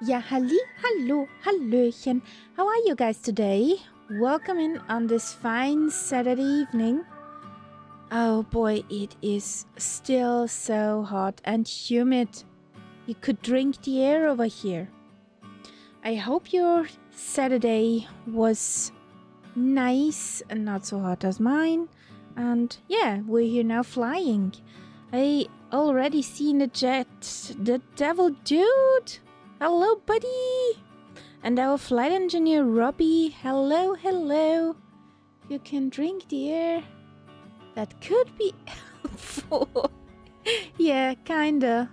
Ja, hallo, hallöchen. How are you guys today? Welcome in on this fine Saturday evening. Oh boy, it is still so hot and humid. You could drink the air over here. I hope your Saturday was nice and not so hot as mine. And yeah, we're here now flying. I already seen the jet. The devil dude! Hello, buddy! And our flight engineer, Robbie. Hello, hello. You can drink the air. That could be helpful. Yeah, kinda.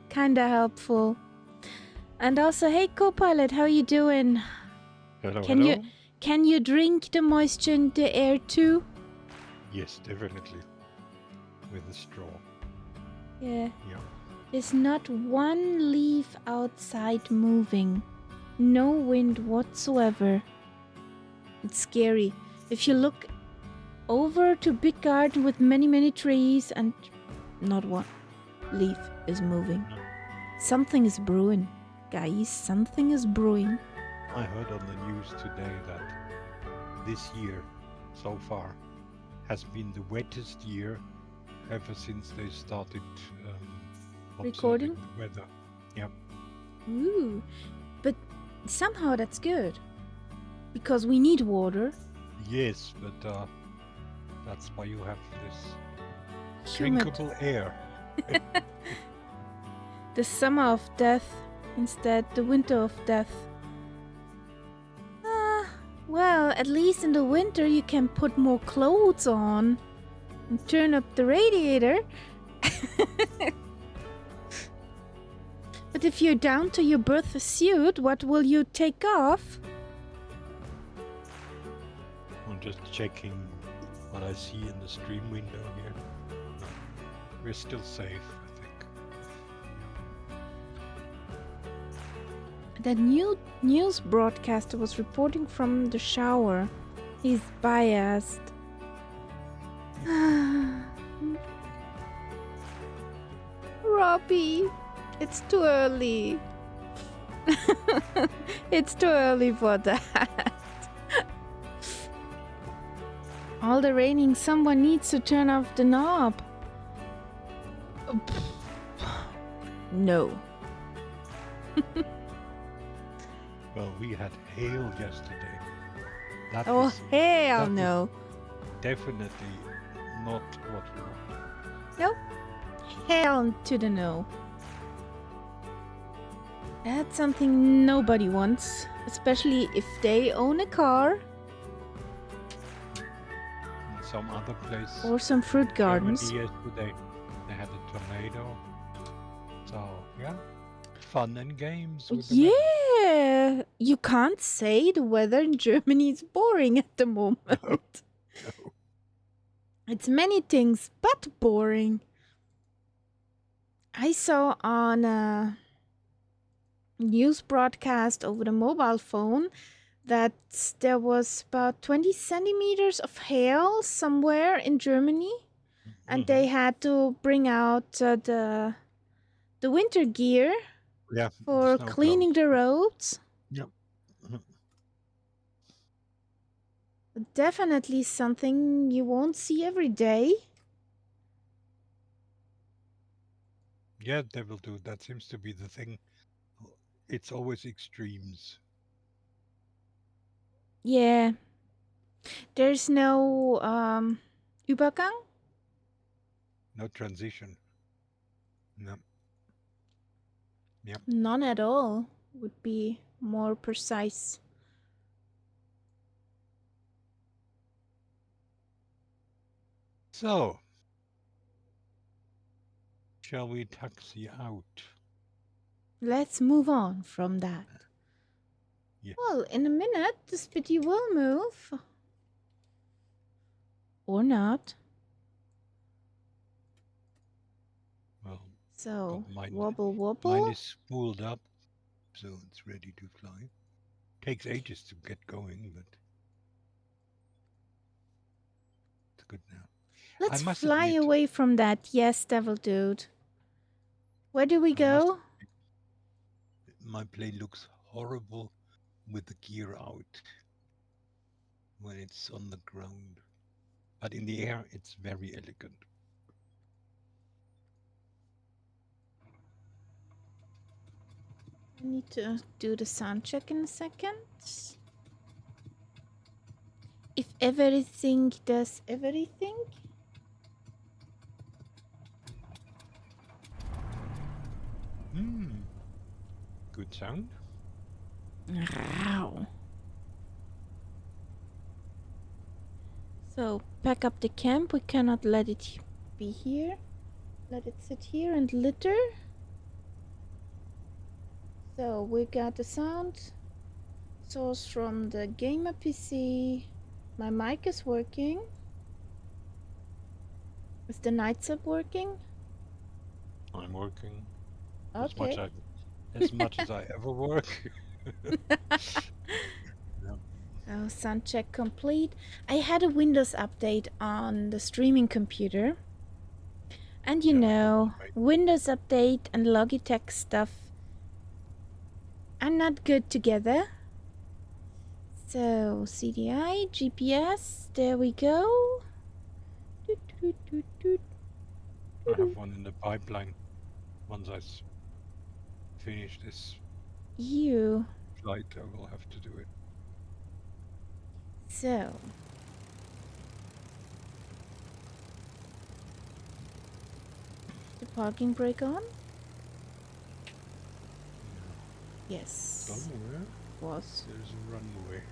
Kinda helpful. And also, hey, co-pilot, how you doing? Hello, Can hello. Can you drink the moisture in the air too? Yes, definitely. With a straw. Yeah. Yeah. There's not one leaf outside moving. No wind whatsoever. It's scary. If you look over to big garden with many trees and not one leaf is moving. No. Something is brewing. Guys, something is brewing. I heard on the news today that this year, so far, has been the wettest year ever since they started Recording? observing the weather. Yep. Ooh. But somehow that's good. Because we need water. Yes, but that's why you have this Humid. drinkable air. The summer of death instead the winter of death. Well, at least in the winter you can put more clothes on and turn up the radiator. But if you're down to your birth suit, what will you take off? I'm just checking what I see in the stream window here. No, we're still safe, I think. That new news broadcaster was reporting from the shower. He's biased. Robbie, it's too early. It's too early for that. All the raining, someone needs to turn off the knob. No. Well, we had hail yesterday. That Oh, is hell that is no. definitely not what we want. Nope. Hell to the no. That's something nobody wants, especially if they own a car In some other place, or some fruit gardens. Germany yesterday, they had a tornado. So yeah, fun and games with the weather. Yeah, you can't say the weather in Germany is boring at the moment. No. It's many things but boring. I saw on a news broadcast over the mobile phone that there was about 20 centimeters of hail somewhere in Germany, and they had to bring out the winter gear Yeah, for snow cleaning clothes. the roads. Yep. Definitely something you won't see every day. Yeah, they will do. That seems to be the thing. It's always extremes. Yeah. There's no Übergang? No transition. No. Yep. None at all would be more precise. So, shall we taxi out? Let's move on from that. Yes. Well, in a minute, the Spitty will move. Or not. Well, So, mine wobble. is spooled up, so it's ready to fly. Takes ages to get going, but it's good now. Let's I must fly admit, away from that. Yes, devil dude. Where do we I must go? my plane looks horrible with the gear out when it's on the ground. But in the air, it's very elegant. I need to do the sound check in a second. If everything does everything. Good sound. Wow. So pack up the camp. We cannot let it be here. Let it sit here and litter. So we got the sound source from the gamer PC. My mic is working. Is the night sub working? I'm working Okay. as much as I ever work. Yeah. Oh, sound check complete. I had a Windows update on the streaming computer. And you Yeah, know, Windows update and Logitech stuff are not good together. So, CDI, GPS, there we go. I have one in the pipeline. Once I finish this You. flight, I will have to do it. So. The parking brake on? Yeah. Yes. Somewhere Was. there's a runway.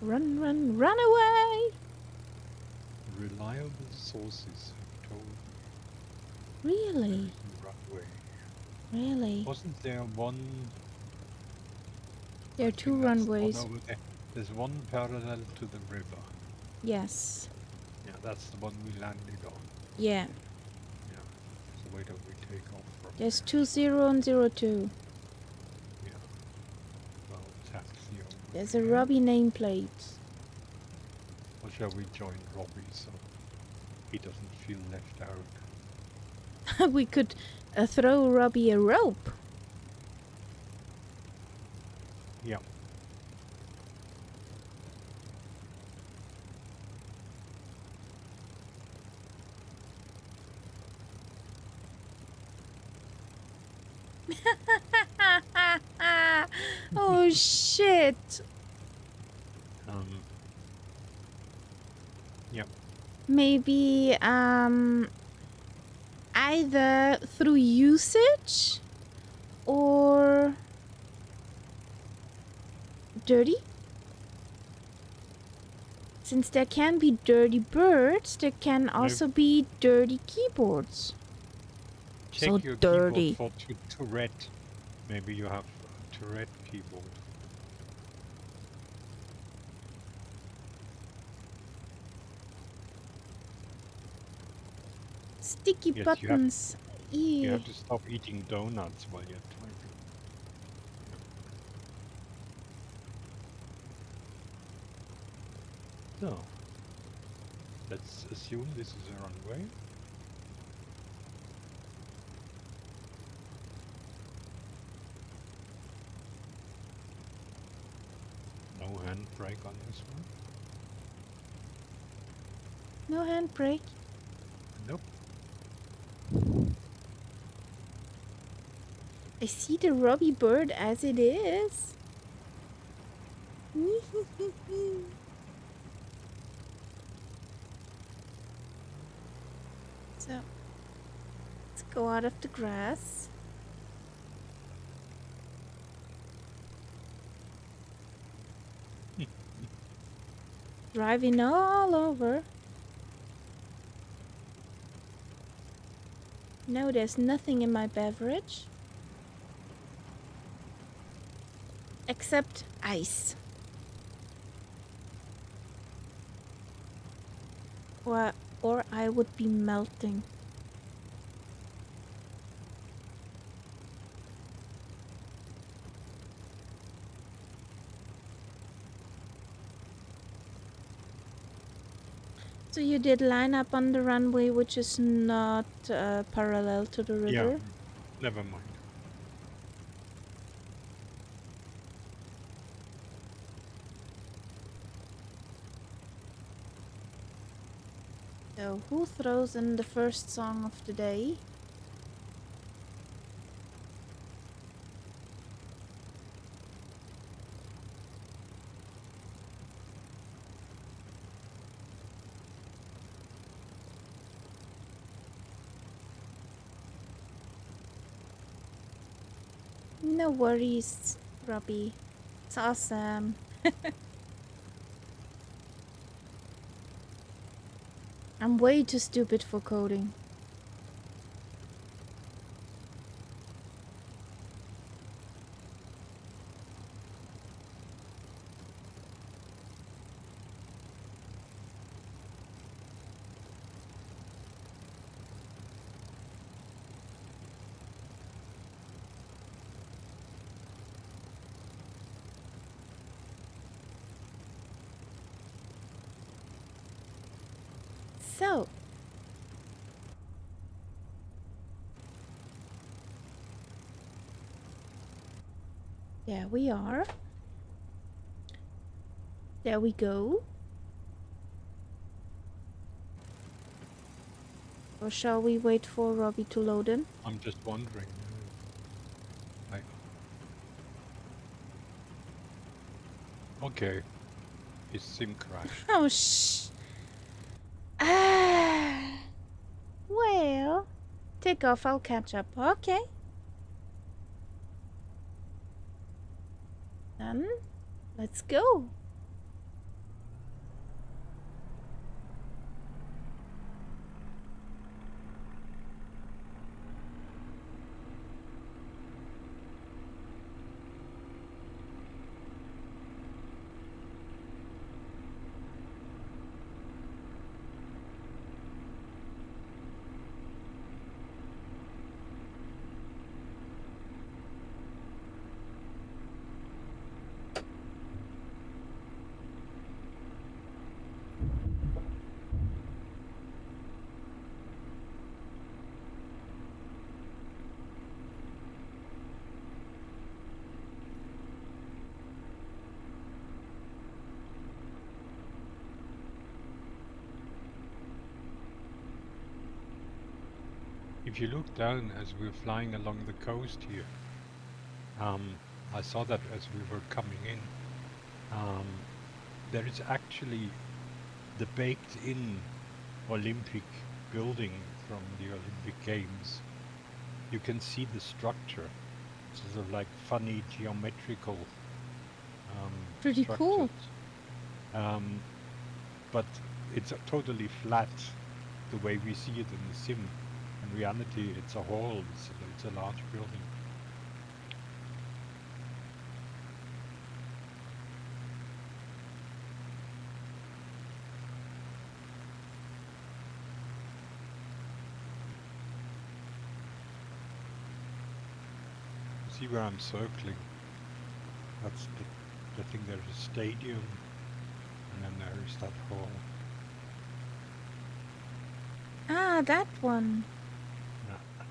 Run, run, run away! Reliable sources have told me Really? there's a runway. Really? Wasn't there one? There are I two think that's the runways. one over there. There's one parallel to the river. Yes. Yeah, that's the one we landed on. Yeah. Yeah. So where do we take off from? There's there? 20 and 02. Yeah. Well, taxi over There's a there. Robbie nameplate. Or shall we join Robbie so he doesn't feel left out? We could throw Robbie a rope. Yeah. Oh shit. Yep. Maybe either through usage or dirty. Since there can be dirty birds, there can also be dirty keyboards. Check So your dirty. keyboard for Tourette. Maybe you have a Tourette keyboard. Sticky Yes, buttons. you have to stop eating donuts while you're typing. So, let's assume this is a runway. No handbrake on this one. No handbrake. Nope. I see the Robbie bird as it is. So, let's go out of the grass. Driving all over. No, there's nothing in my beverage. Except ice. Or I would be melting. So you did line up on the runway, which is not parallel to the Yeah, river? never mind. So who throws in the first song of the day? No worries, Robbie. It's awesome. I'm way too stupid for coding. So, there we are. There we go. Or shall we wait for Robbie to load in? I'm just wondering. Okay, his SIM crashed. Oh, shh. Ah. Well, take off. I'll catch up. Okay. Then, let's go. If you look down as we're flying along the coast here, I saw that as we were coming in. There is actually the baked-in Olympic building from the Olympic Games. You can see the structure. It's sort of like funny geometrical Pretty cool. structures. But it's totally flat the way we see it in the sim. In reality, it's a hall. It's a large building. See where I'm circling? That's I think there's a stadium, and then there is that hall. Ah, that one. Yeah.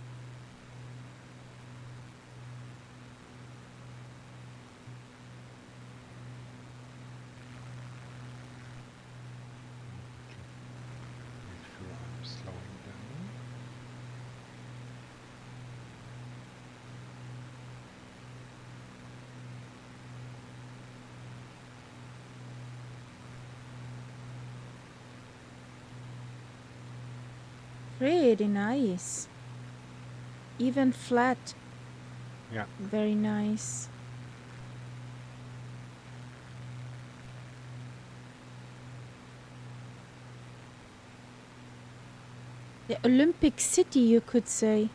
Make sure I'm slowing down. Pretty nice. Even flat. Yeah. Very nice. The Olympic City, you could say.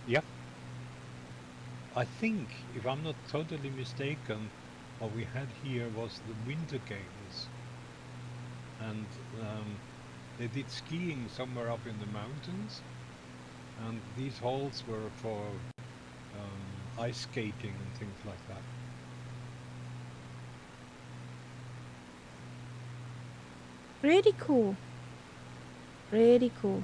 Yeah. I think, if I'm not totally mistaken, what we had here was the Winter Games, and they did skiing somewhere up in the mountains, and these halls were for ice skating and things like that. Pretty cool. Pretty cool.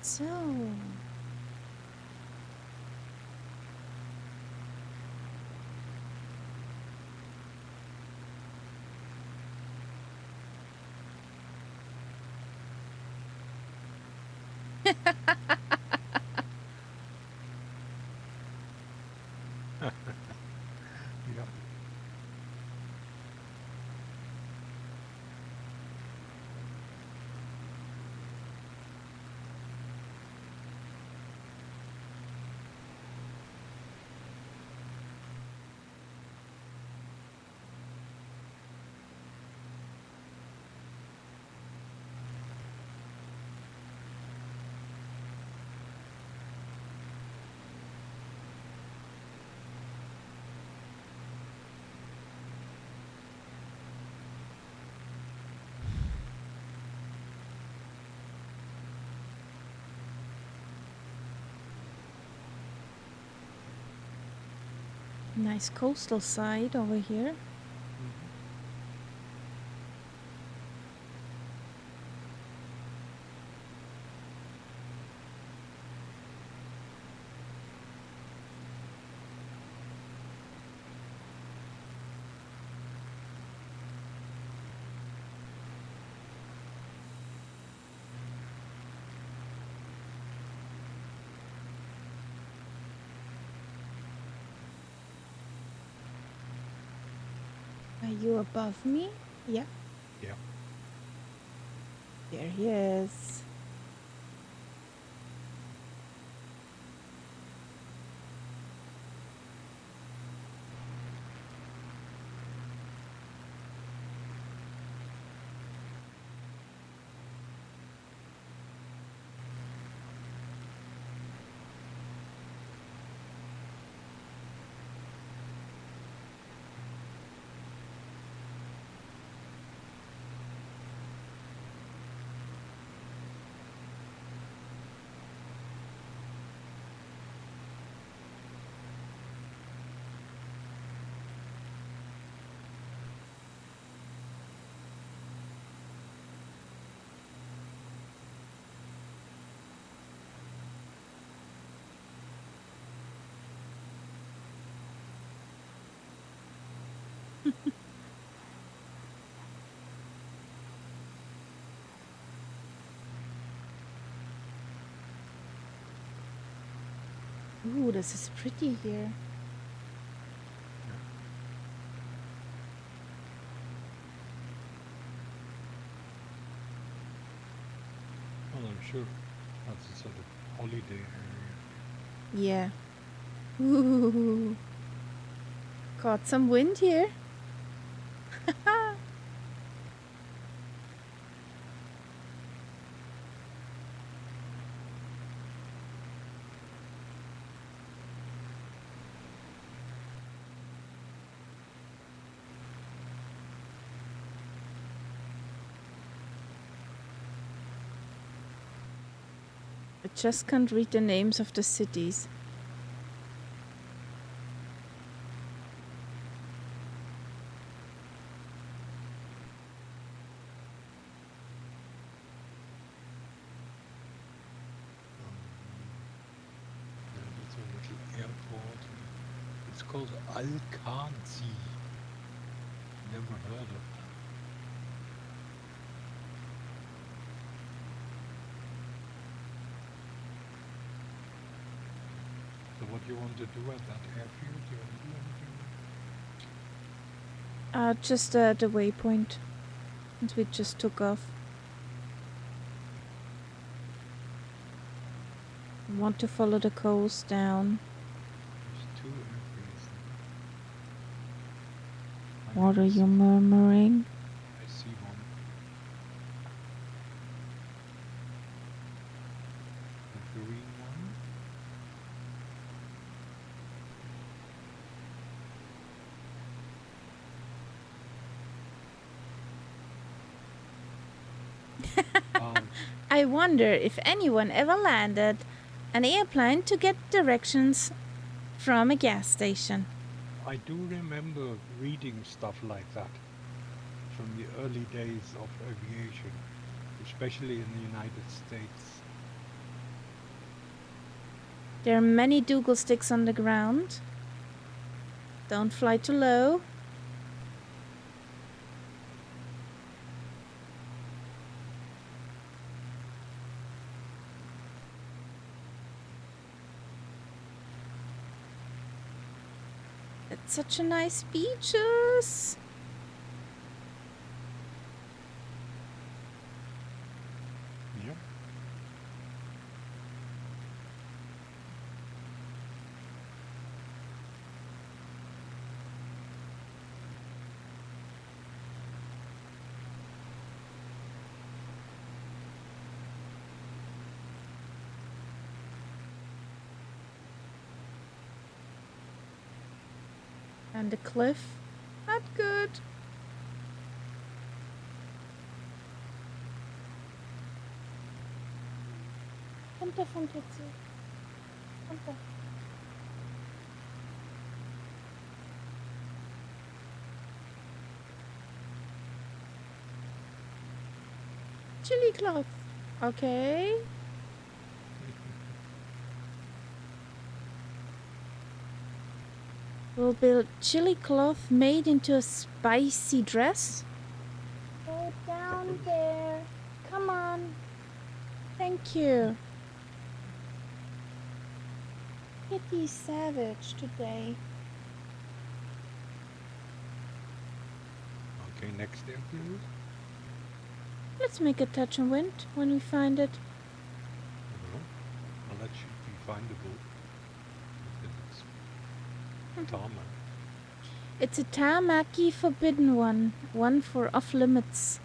So, Yeah. nice coastal side over here. Mhm. Are you above me? Yeah, Yeah. there he is. Ooh, this is pretty here. Yeah. Well, I'm sure that's a sort of holiday area. Yeah. Ooh, caught some wind here. I just can't read the names of the cities. Yeah, that's a little airport. It's called Alkanzi. Never heard of that. So what do you want to do at that airfield? Do you want to do anything Just the waypoint. And we just took off. Want to follow the coast down. there? There's two airfields there. I What are never you see. murmuring? I see one. The green one. Oh, I wonder if anyone ever landed an airplane to get directions from a gas station. I do remember reading stuff like that from the early days of aviation, especially in the United States. There are many Dougal sticks on the ground. Don't fly too low. It's such a nice beaches. Yeah. And the cliff. Not good. Runter vom PC. Runter. Chili cloth. Okay. We'll build chili cloth made into a spicy dress. Go down there. Come on. Thank you. Kitty savage today. Okay, next there, please. Let's make a touch and wind when we find it. Well, that should be findable because it's tarmac. It's a Tamaki forbidden one. One for off limits.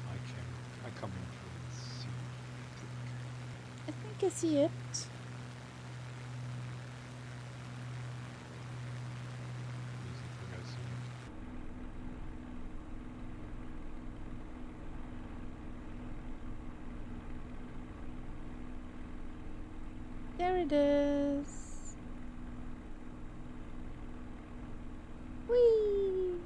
I come in from the sea. I think I see it. There it is. Whee!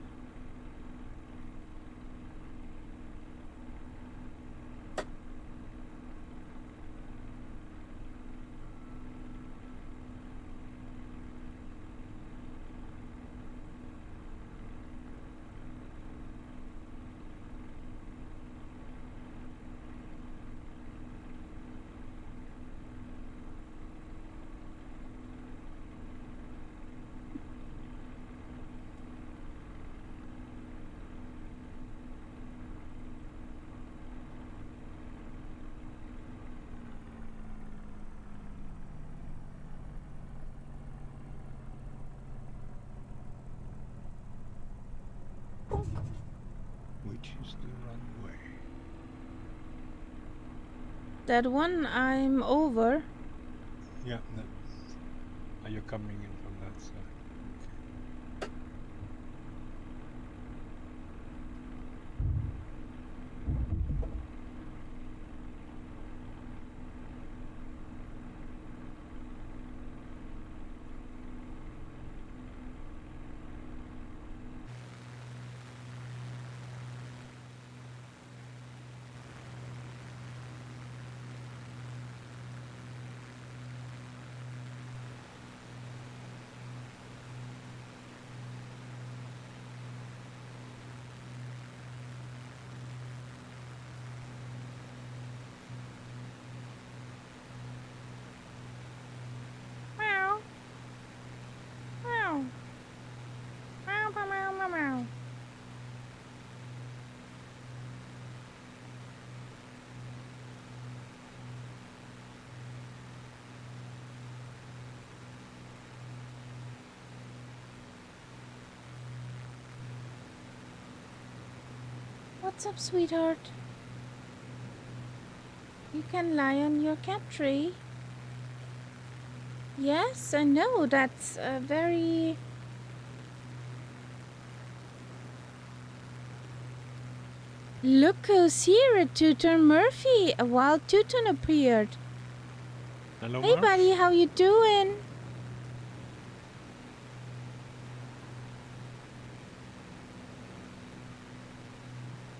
Which is the runway? That one I'm over. Yeah, are you coming in from that side? Okay. Meow. Meow. Meow, meow, meow, meow, meow. What's up, sweetheart? You can lie on your cat tree. Yes, I know. That's a very... Look who's here, a Teuton Murphy. A wild Teuton appeared. Hello, Hey, Murph. buddy, how you doing?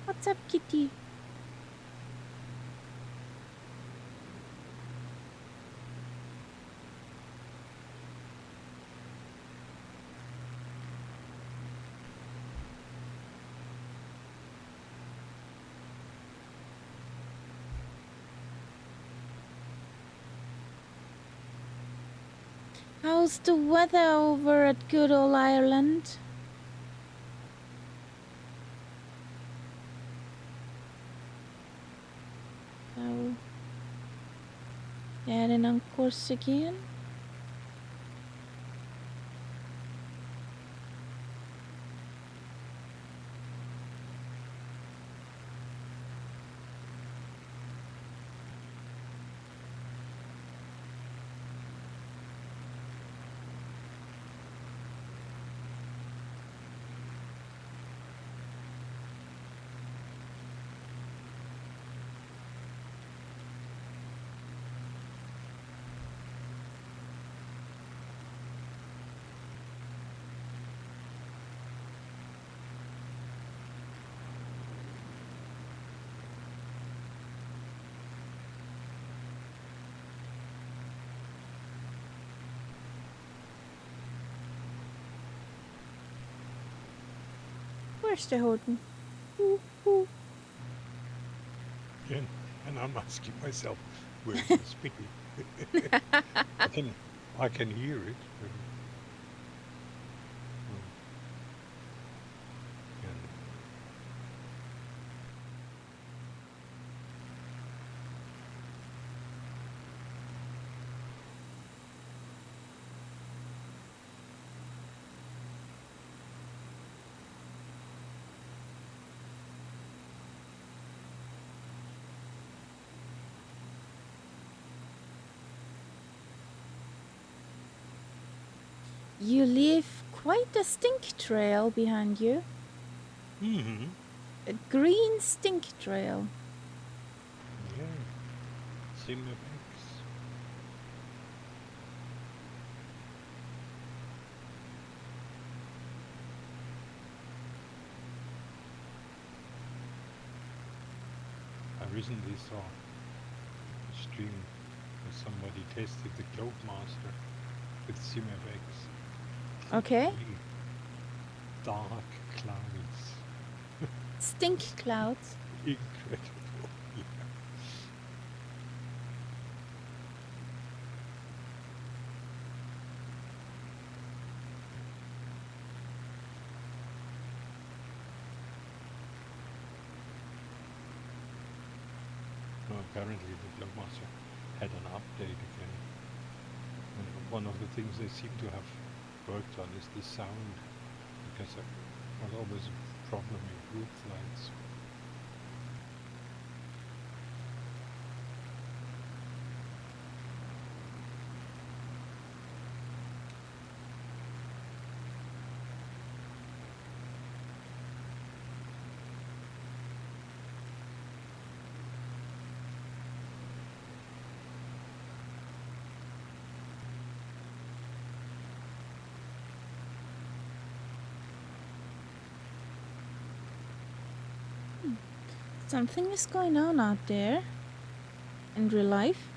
What's up, kitty? How's the weather over at good old Ireland? Oh, heading on course again? Where's the Horton? Ooh, ooh. Yeah, and I'm asking myself, where's the Spitty? I can hear it. But, yeah. You leave quite a stink trail behind you. Mm-hmm. A green stink trail. Yeah. Sim effects. I recently saw a stream where somebody tested the Cloakmaster with SimFX. Okay. Really dark clouds. Stink clouds. Incredible. Yeah. No, apparently the Cloakmaster had an update again. And one of the things they seem to have worked on is the sound, because there was always a problem in group flights. Something is going on out there. In real life.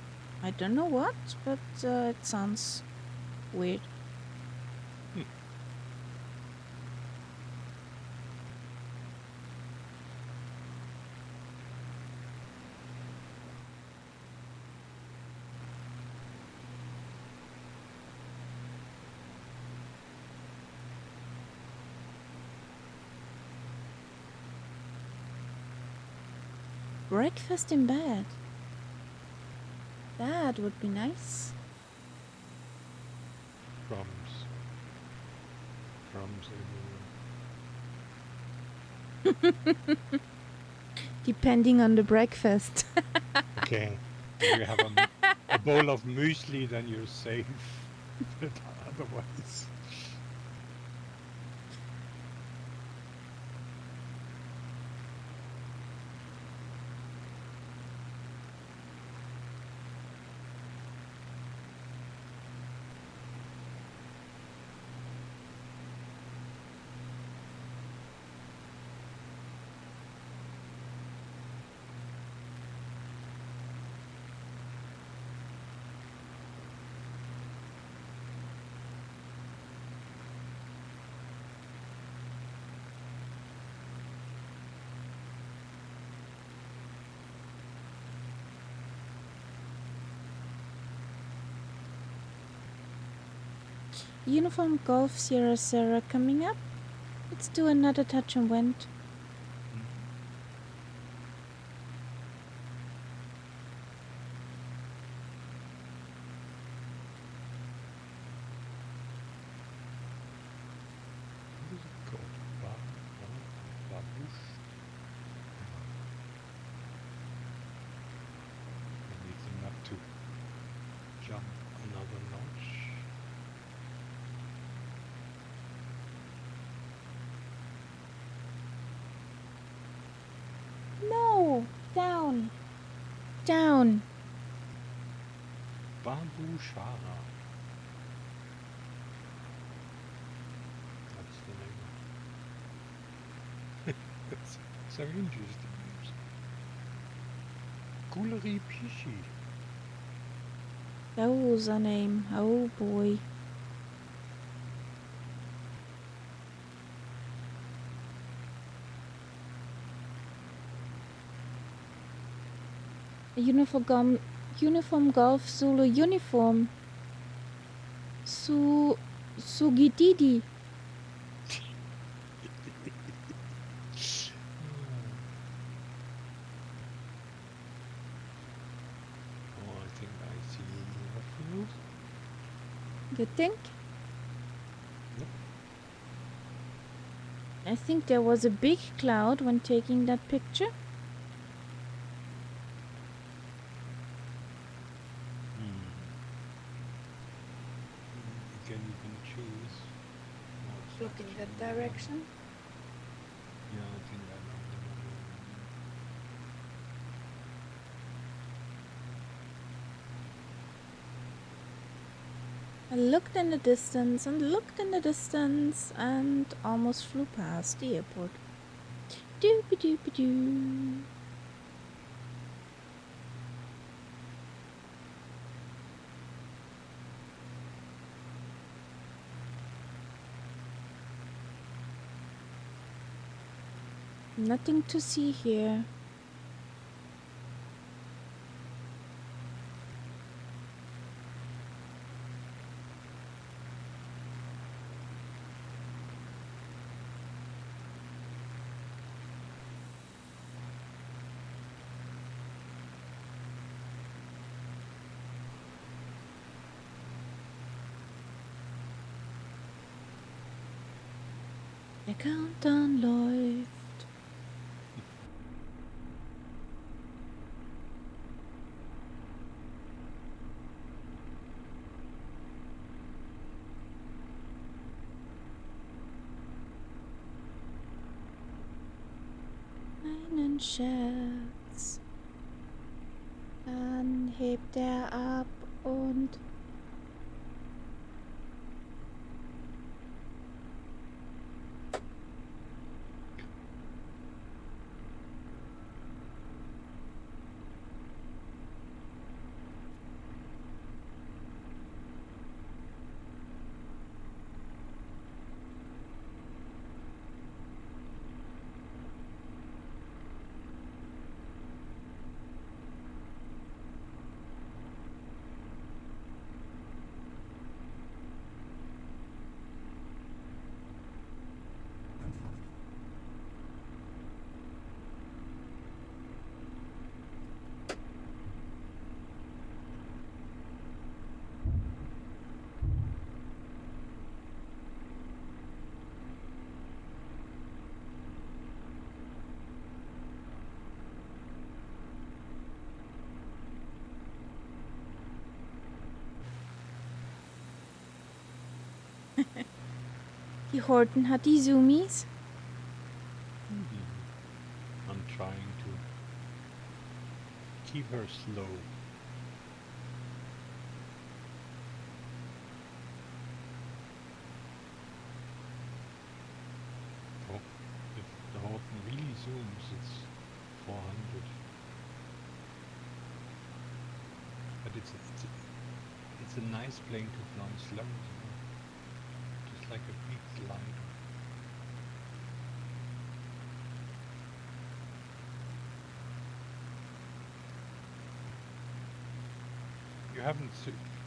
I don't know what, but it sounds weird. Breakfast in bed. That would be nice. Crumbs. Crumbs Depending on the breakfast. everywhere. Okay. If you have a bowl of muesli, then you're safe. But otherwise. Uniform Golf Sierra Sarah coming up. Let's do another touch and wend. What is it called? Babush. I need the map to jump another notch. No! Down! Down! Babushara. That's the name. That's so interesting. Guleri Pishi. That was a name. Oh boy. A uniform golf Zulu uniform. Sugididi. Oh, I think I see a field. You think? Yep. I think there was a big cloud when taking that picture. Again, you can choose. No, it's Look not in that choosing. direction. Yeah, I think I know. I looked in the distance and looked in the distance and almost flew past the airport. Doopy-doopy-doo. Nothing to see here. Der Countdown läuft. Einen Scherz. Dann hebt er ab und die Horten hat die Zoomies. I'm trying to keep her slow. Oh, if the Horton really zooms, it's 400. But it's a nice plane to fly slow, just like a big glider.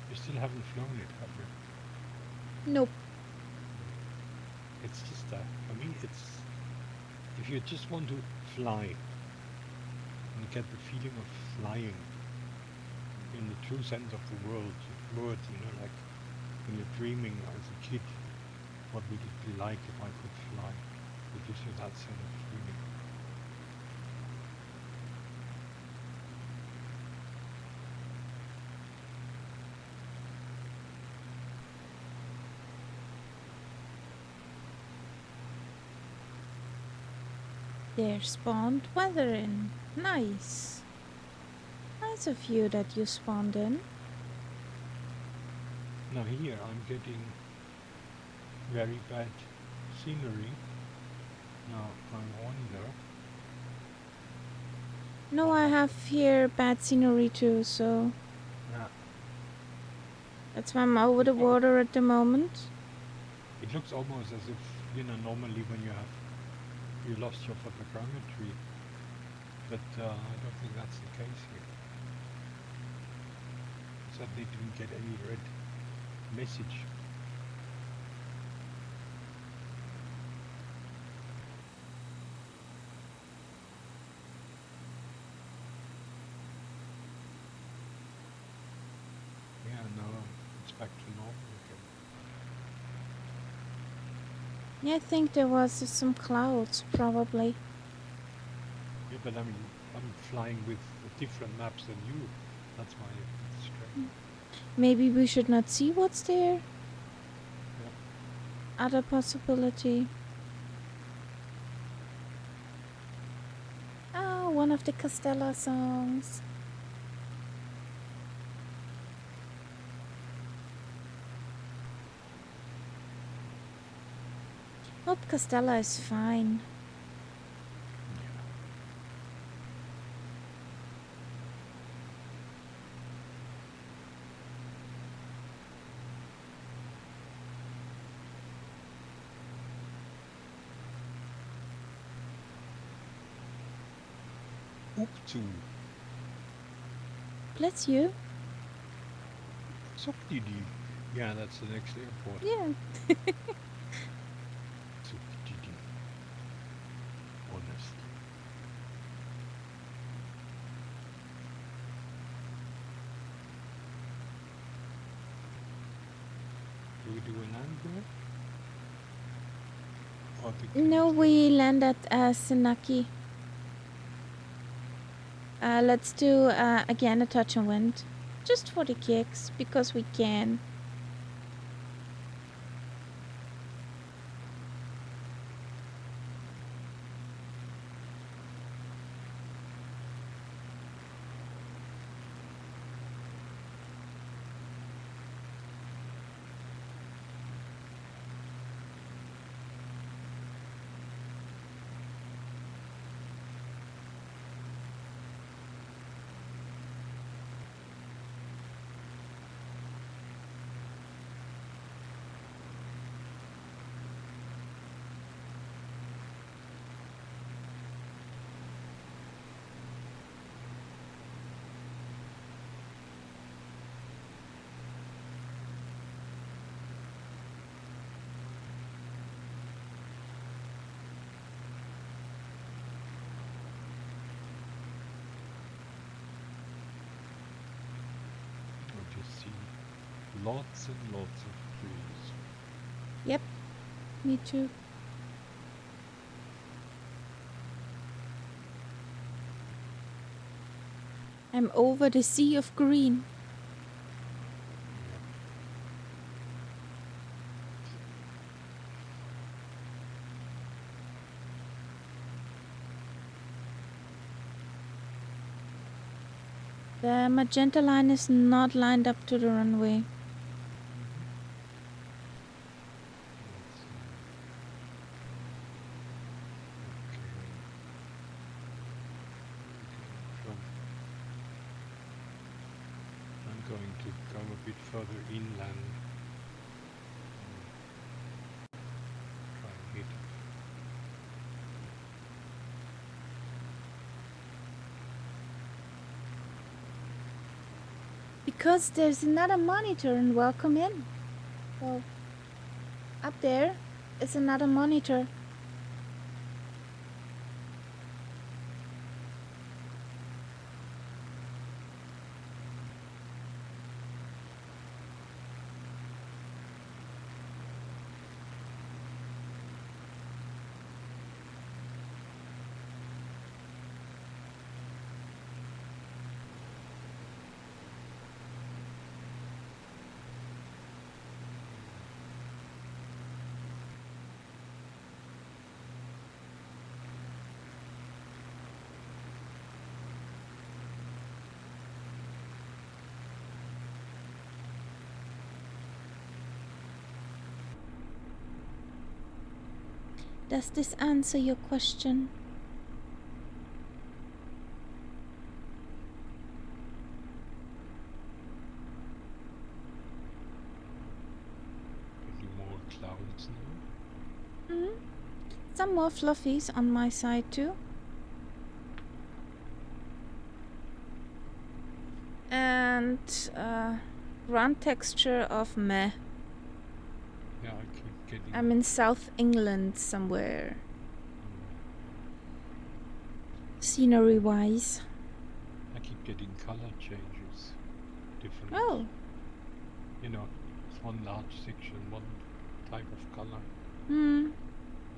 You still haven't flown it, have you? Nope. It's just that for me, it's if you just want to fly and get the feeling of flying in the true sense of the word, like when you're dreaming as a kid, what would it be like if I could fly? It gives you that sort of feeling. There spawned weather in. Nice. Nice of you that you spawned in. Now here I'm getting very bad scenery. Now I wonder. No, I have here bad scenery too, so Yeah, that's why I'm over the water at the moment. it looks almost as if normally when you lost your photogrammetry, but I don't think that's the case here. So they didn't get any red message. Yeah, now it's back to normal again. Yeah, I think there was some clouds, probably. Yeah, but I mean, I'm flying with different maps than you. That's why it's strange. Maybe we should not see what's there? Yeah. Other possibility. Oh, one of the Castella songs. Hope Castella is fine. Up to Bless you. Sokdidi. Yeah, that's the next airport. Yeah. Sokdidi. Honestly. Do we do an land there? Or No, we land at Senaki. Let's do again a touch and wind. Just for the kicks, because we can. I just see lots and lots of trees. Yep, me too. I'm over the sea of green. The magenta line is not lined up to the runway. I'm going to go a bit further inland. Try and hit it. Because there's another monitor and welcome in. Well, there is another monitor. Does this answer your question? Any more clouds now? Mm-hmm. Some more fluffies on my side too. And ground texture of meh. Yeah, I keep getting. I'm in South England somewhere. Scenery wise. I keep getting color changes. Different. Oh. You know, it's one large section, one type of color. Hmm.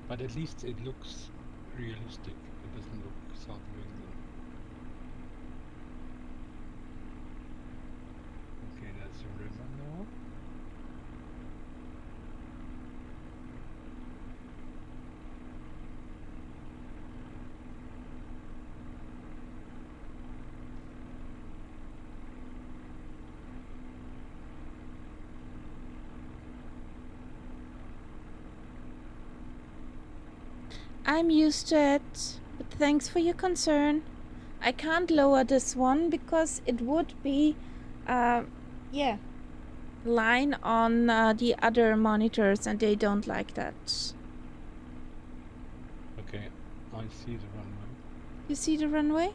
But at least it looks realistic. It doesn't look South England. Okay, that's a river now. I'm used to it, but thanks for your concern. I can't lower this one because it would be, line on the other monitors, and they don't like that. Okay, I see the runway. You see the runway?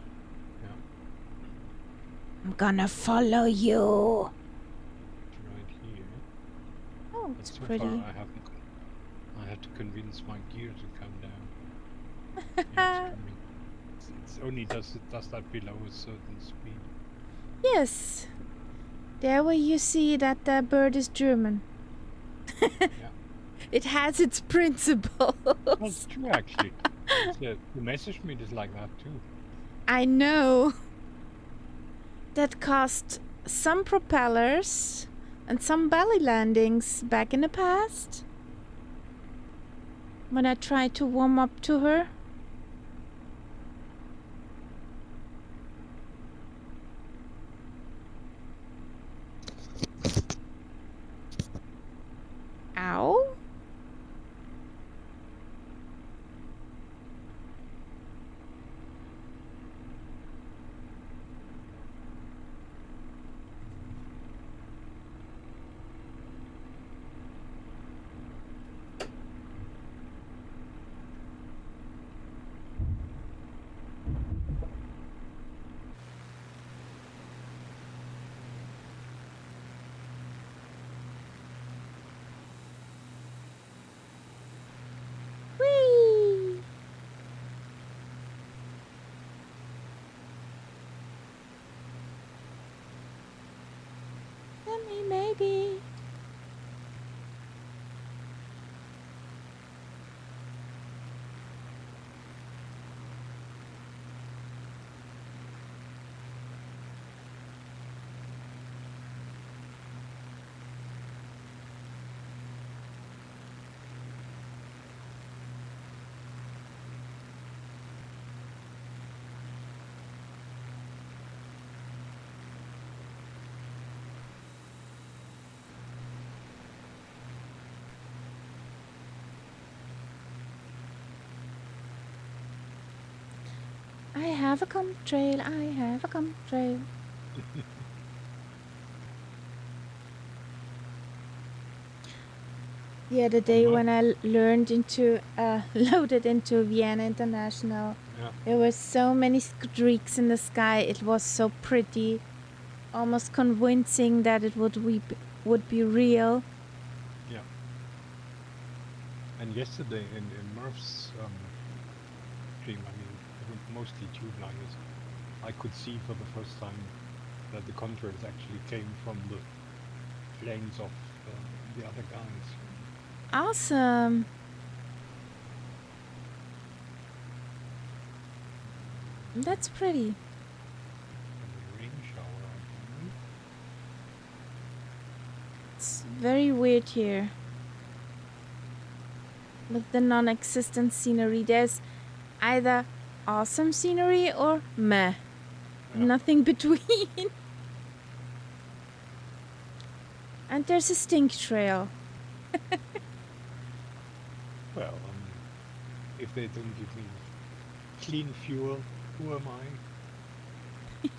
Yeah. I'm gonna follow you. It's right here. Oh, But it's so pretty. far I had to convince my gear to come down. Yeah, it's coming. It's only does that below a certain speed. Yes. There where you see that the bird is German. Yeah. It has its principles. That's true, actually. The Messerschmitt is like that too. I know. That caused some propellers and some belly landings back in the past. When I tried to warm up to her. Ow. Whee! Let me maybe. I have a contrail, I have a contrail. The other day when I loaded into Vienna International, there were so many streaks in the sky. It was so pretty, almost convincing that it would be real. Yeah. And yesterday in Murph's stream, I mean, it was mostly tube liners, I could see for the first time that the contrails actually came from the flames of the other guys. Awesome. That's pretty. And a rain shower, I think. It's very weird here. With the non-existent scenery, there's either awesome scenery or meh. Yeah. Nothing between. And there's a stink trail. Well, if they don't give me clean fuel, who am I?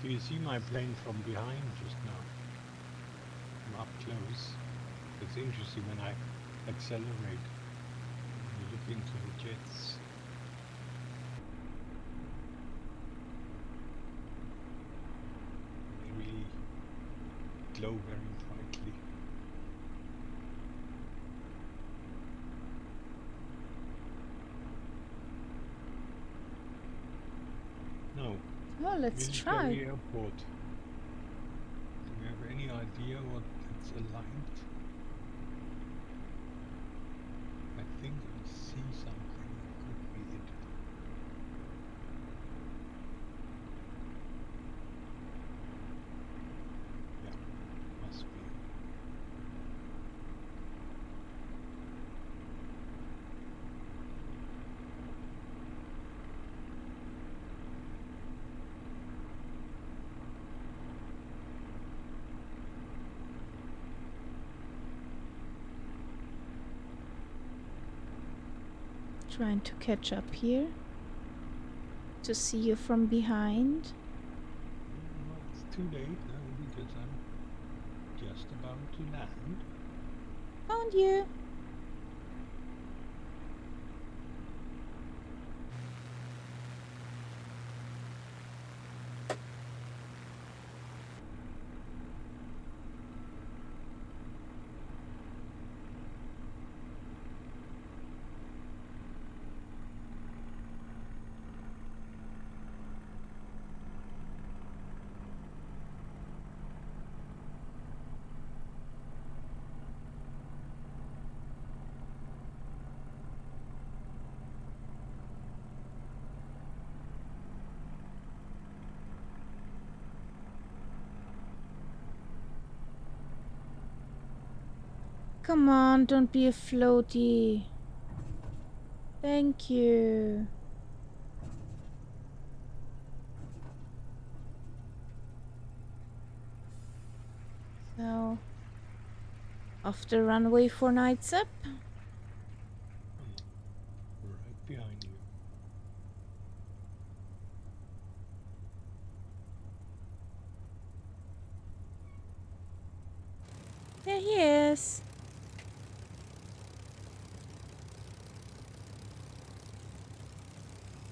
Do you see my plane from behind just now? I'm up close. It's interesting when I accelerate. You look into the jets. They really glow very brightly. No. Oh, let's Military try. airport. Do you have any idea what it's aligned? I think I see something that could be it. Yeah, must be. Trying to catch up here. To see you from behind. Well, it's too late now because I'm just about to land. Found you. Come on, don't be a floaty. Thank you. So, off the runway for nights up. Right behind you. There he is.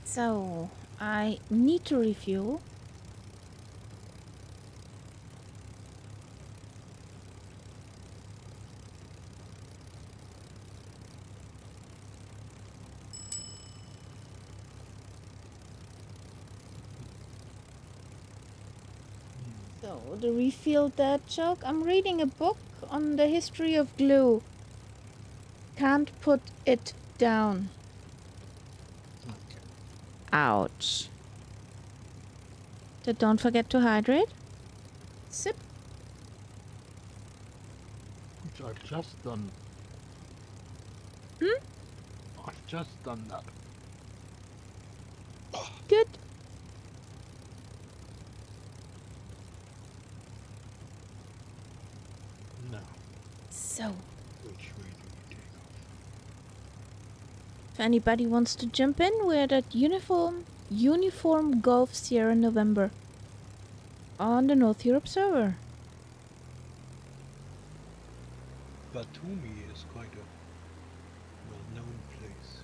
So, I need to refuel. So, the refill that joke. I'm reading a book on the history of glue. Can't put it down. Okay. Ouch. So don't forget to hydrate. Sip. Which I've just done. Hmm? I've just done that. Good. Now, So, which way do we take off? if anybody wants to jump in, we're at Uniform Golf Sierra November on the North Europe server. Batumi is quite a well-known place.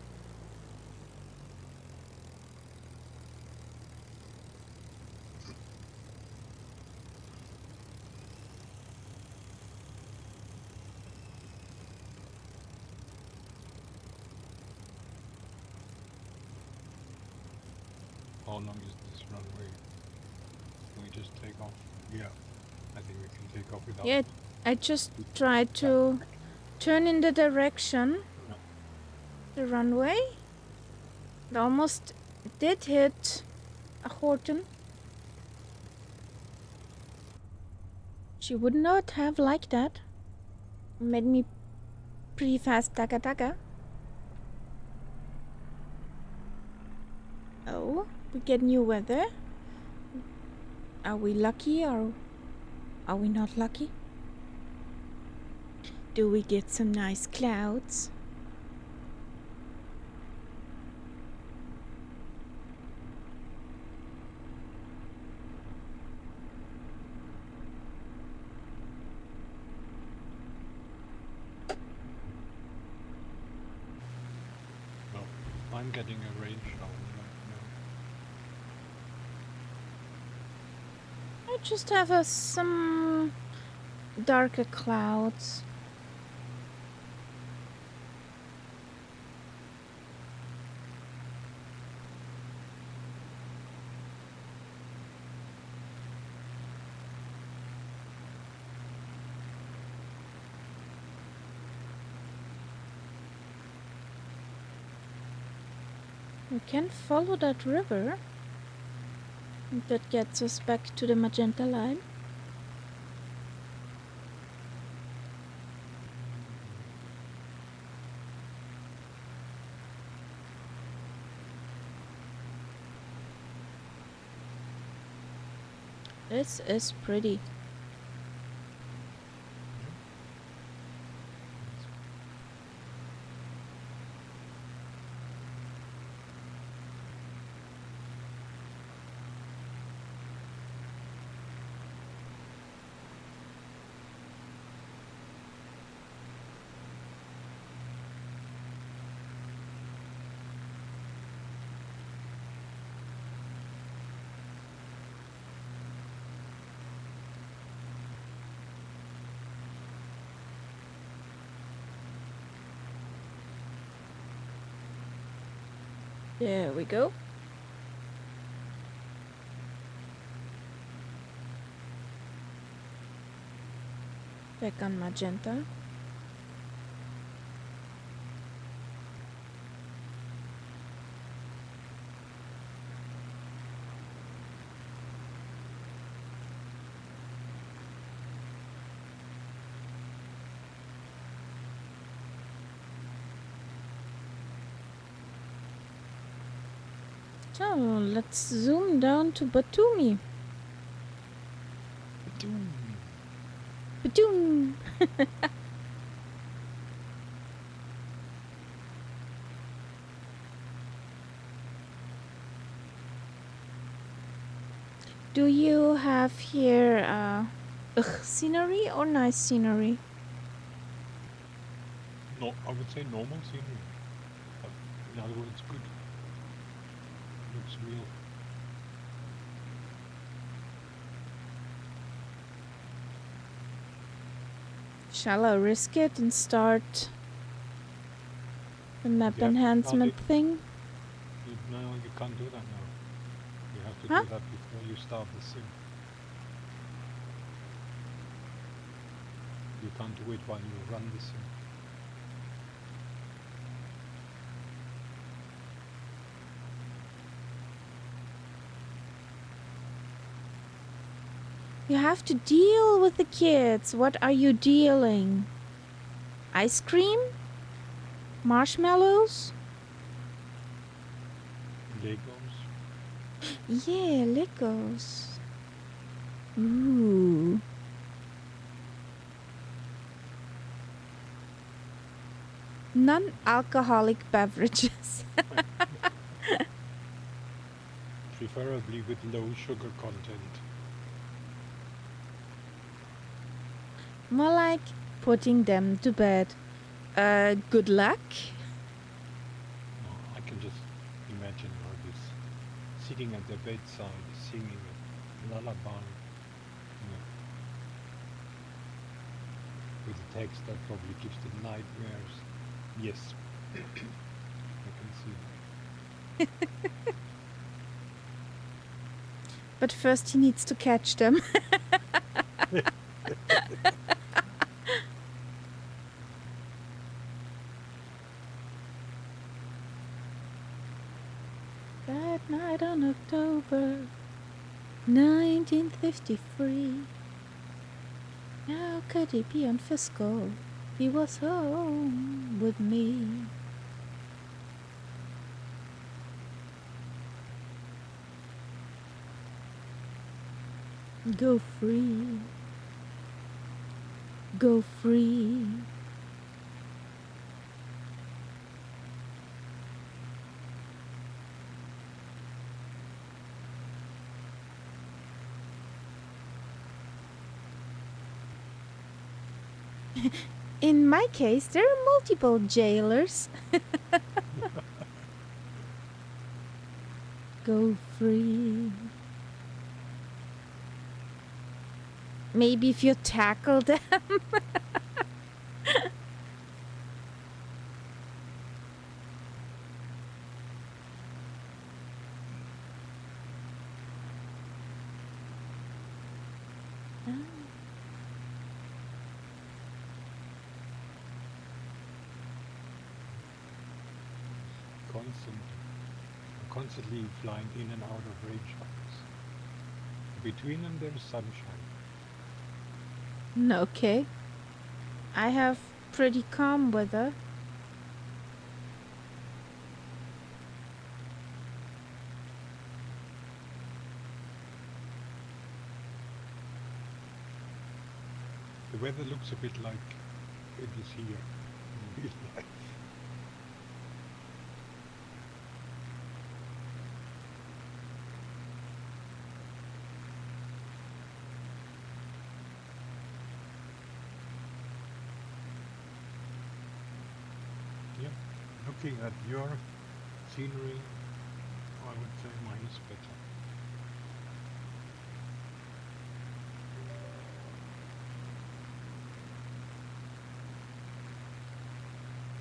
How long is this runway? Can we just take off? Yeah, I think we can take off without. Yeah, I just tried to turn in the direction, No. the runway. It almost did hit a Horton. She would not have liked that. Made me pretty fast taka. Oh, we get new weather. Are we lucky or are we not lucky? Do we get some nice clouds? No, I'm getting a rain shower right I just have some darker clouds. We can follow that river. That gets us back to the magenta line. This is pretty. There we go. Back on magenta. So let's zoom down to Batumi. Badoom! Do you have here scenery or nice scenery? No, I would say normal scenery. But in other words, good. Looks real. Shall I risk it and start the map Yeah, enhancement thing? No, you can't do that now. You have to Huh? do that before you start the sim. You can't do it while you run the sim. You have to deal with the kids. What are you dealing? Ice cream? Marshmallows? Legos. Yeah, Legos. Ooh. Non-alcoholic beverages. Preferably with low sugar content. More like putting them to bed. Good luck. I can just imagine her this sitting at the bedside singing a lullaby, with a text that probably gives them nightmares. Yes, I can see that. But first he needs to catch them. That night on October 1953. How could he be on fiscal? He was home with me. Go free. Go free. In my case, there are multiple jailers. Go free. Maybe if you tackle them. Constantly flying in and out of range hours. Between them there's sunshine. Okay. I have pretty calm weather. The weather looks a bit like it is here in real life. Yeah, looking at your scenery, I would say mine is better.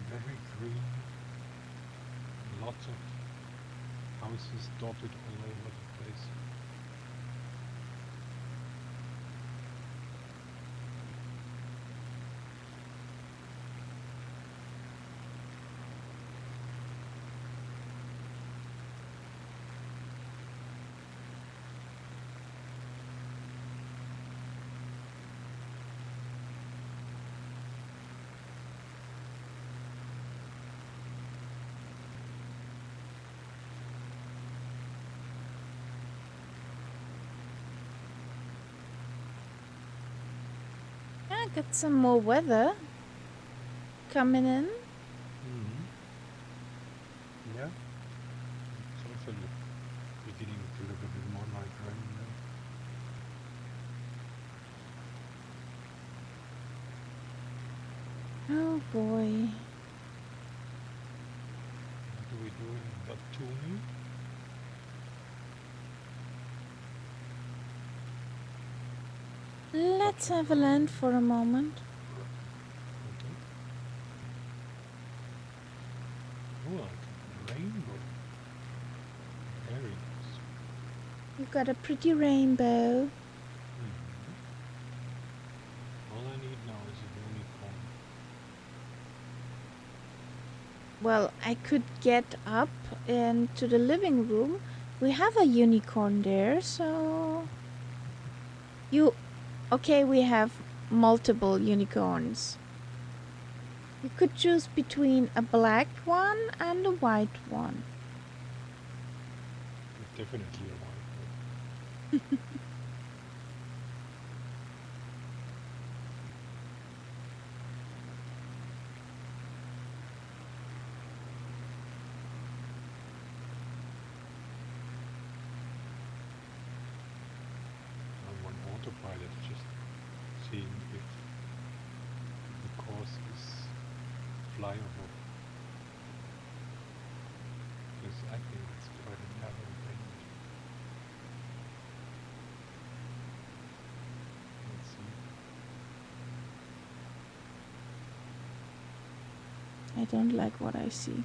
Very green, lots of houses dotted all over the place. I got some more weather coming in. Mm-hmm. Yeah, it's also beginning to look a bit more like rain now. Oh boy. What do we do in Batumi? Let's have a land for a moment. Okay. Oh, like a rainbow. Very nice. You've got a pretty rainbow. Mm-hmm. All I need now is a unicorn. Well, I could get up into the living room. We have a unicorn there, so... Okay, we have multiple unicorns. You could choose between a black one and a white one. Definitely a white one. I'm on autopilot, just seeing if the course is flyable. Because I think it's quite a narrow range. Let's see. I don't like what I see.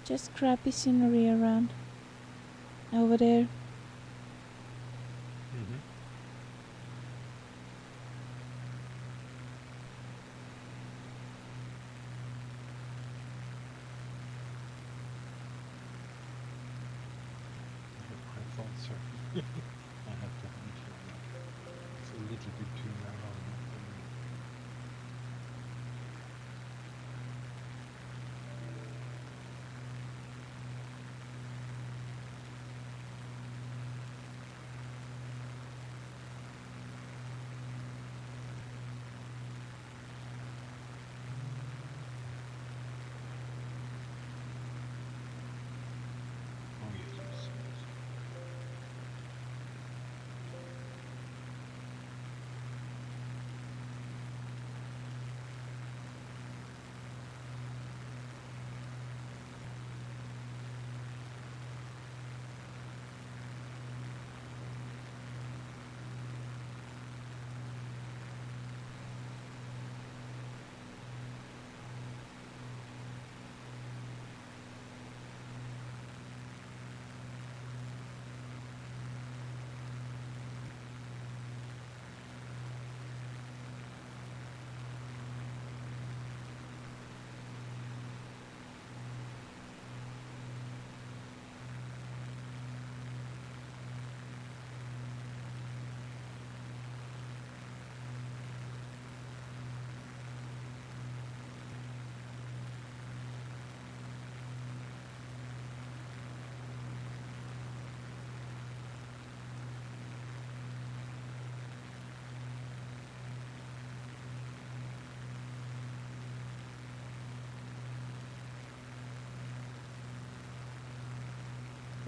Just crappy scenery around. Over there. Mm-hmm. I thought so. I have to mention that. It's a little bit too narrow. Oh yes, yes, yes.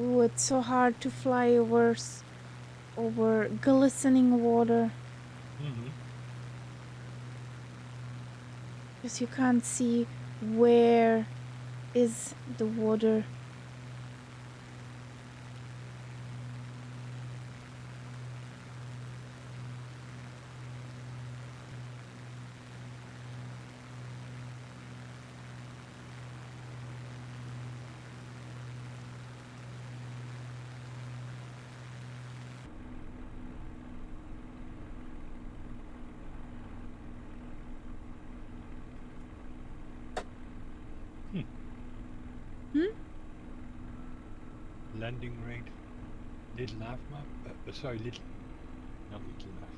Ooh, it's so hard to fly over glistening water. Mm-hmm. Because you can't see where is the water. Hmm? Landing rate, little half map. Sorry, little, not little half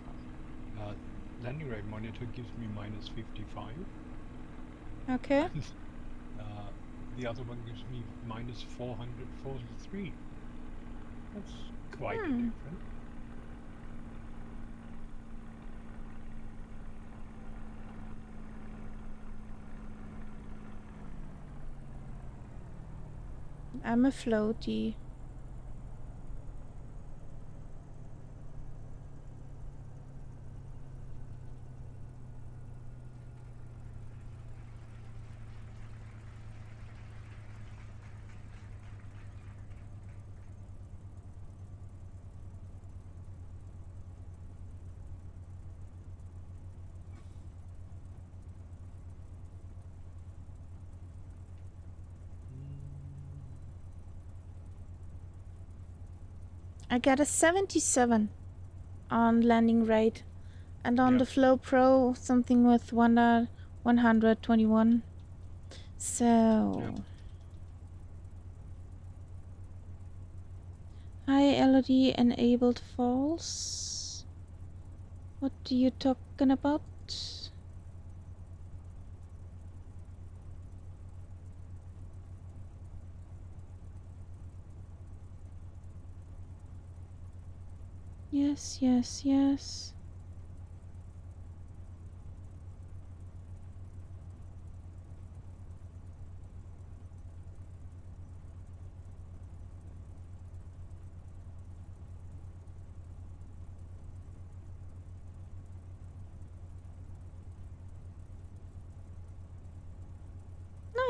map. Landing rate monitor gives me minus 55, Okay. and the other one gives me minus 443. That's quite a difference. I'm a floaty. I got a 77 on landing rate, and on the Yep. Flow Pro something with 121. So Yep. high Elodie enabled false. What are you talking about? Yes, yes, yes.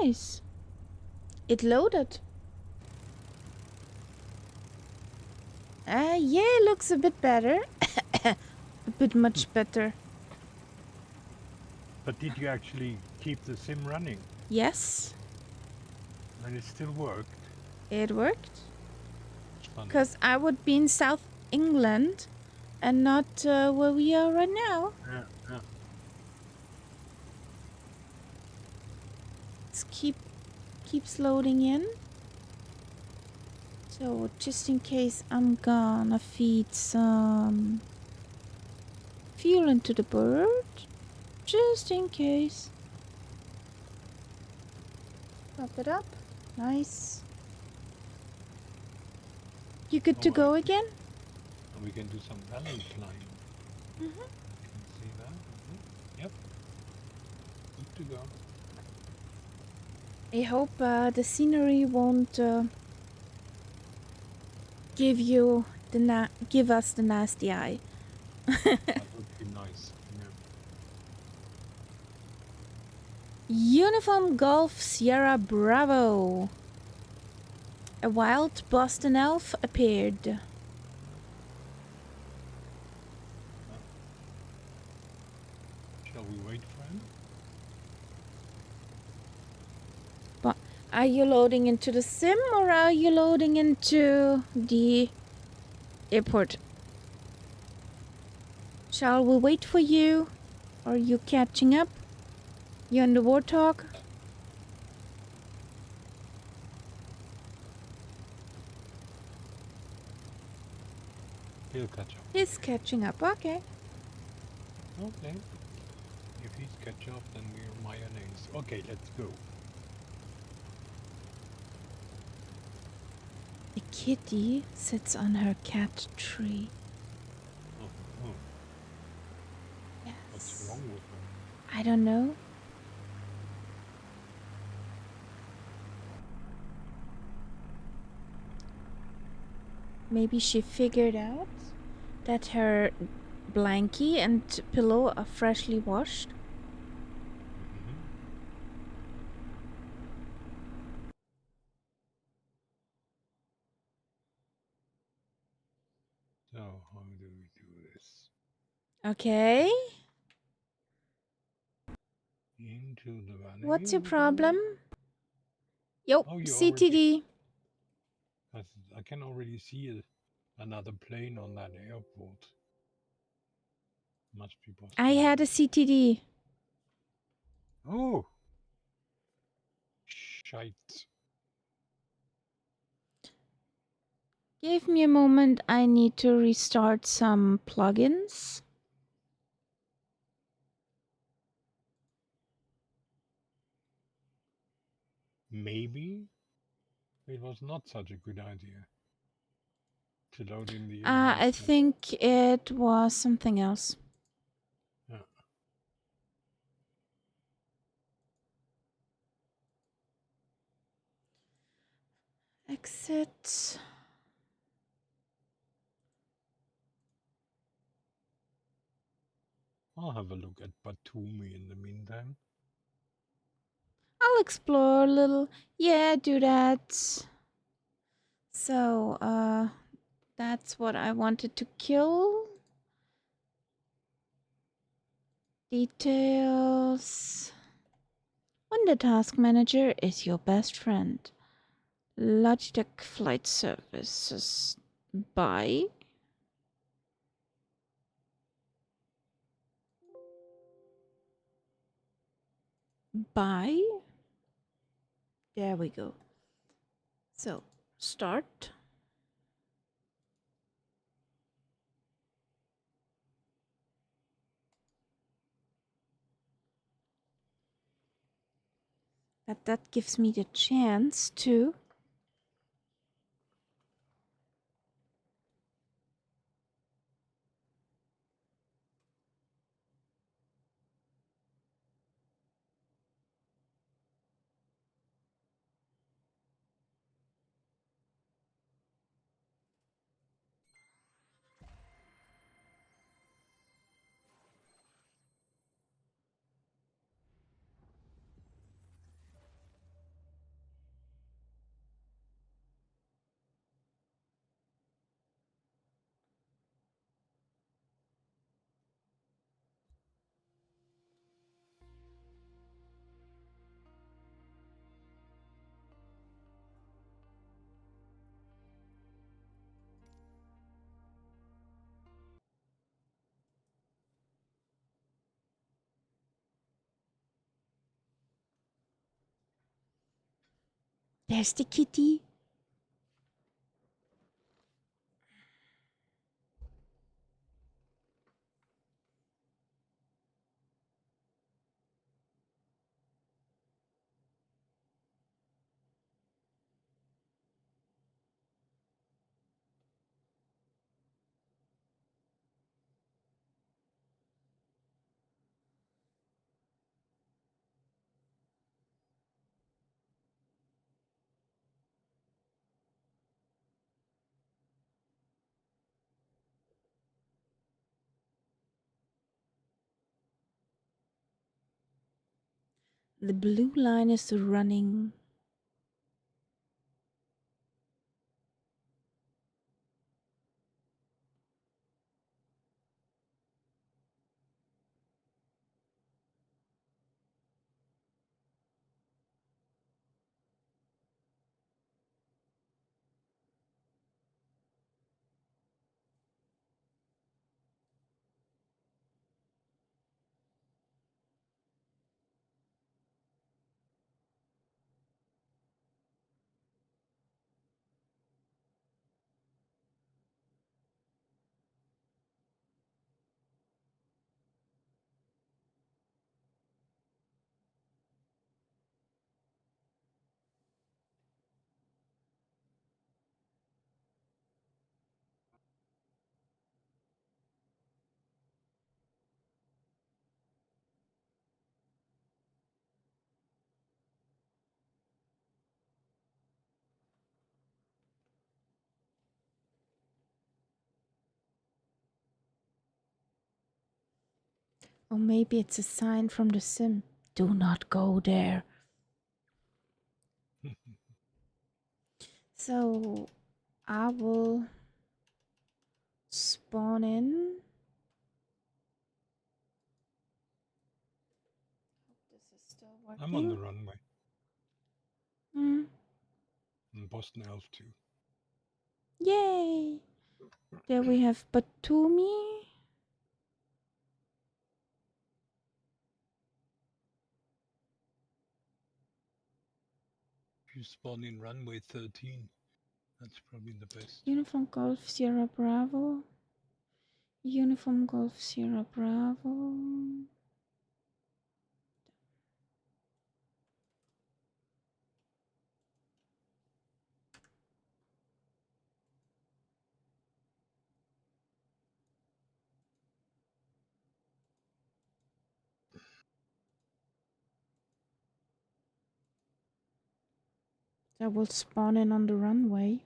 Nice. It loaded. Yeah, looks a bit better. A bit much better. But did you actually keep the sim running? Yes. And it still worked. It worked. Funny. Because I would be in South England and not where we are right now. Yeah, yeah. Let's keeps loading in. So just in case, I'm gonna feed some fuel into the bird. Just in case. Pop it up. Nice. You good to go again? And we can do some valley climbing. Mm-hmm. Can you see that? Yep. Good to go. I hope the scenery won't give us the nasty eye. That would be nice. Yeah. Uniform Golf Sierra Bravo. A wild Boston elf appeared. Shall we wait for him? But are you loading into the sim or are you loading into the airport? Shall we wait for you? Are you catching up? You on the warthog? He'll catch up. He's catching up, okay. Okay. If he's catch up, then we're mayonnaise. Okay, let's go. A kitty sits on her cat tree. Oh, oh. Yes. What's wrong with her? I don't know. Maybe she figured out that her blankie and pillow are freshly washed. So, how do we do this? Okay. Into the valley. What's your problem? Yo, Oh, you CTD. I can already see another plane on that airport. Must be Boston. I had a CTD. Oh! Shite. Give me a moment. I need to restart some plugins. Maybe it was not such a good idea to load in the I enhancement. think it was something else. Yeah. Exit. I'll have a look at Batumi in the meantime. I'll explore a little. Yeah, do that. So, that's what I wanted to kill. Details. When the task manager is your best friend. Logitech Flight Services. Buy. Buy. There we go. So, start. That gives me the chance to There's the kitty. The blue line is running. Or maybe it's a sign from the sim. Do not go there. So I will spawn in. This is still working. I'm on the runway. Mm. And Boston Elf too. Yay! There we have Batumi. If you spawn in runway 13, that's probably the best. Uniform Golf Sierra Bravo. Uniform Golf Sierra Bravo. I will spawn in on the runway.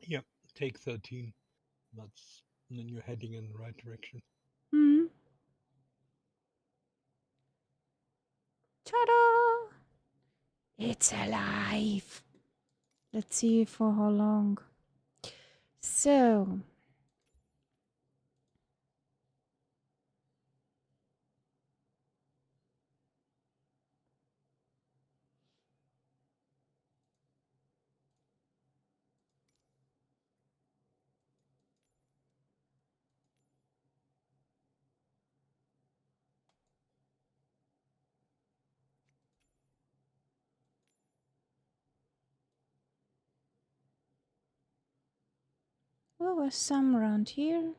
Yep, take 13. That's and then you're heading in the right direction. Hmm. Ta-da! It's alive. Let's see for how long. So there was some around here.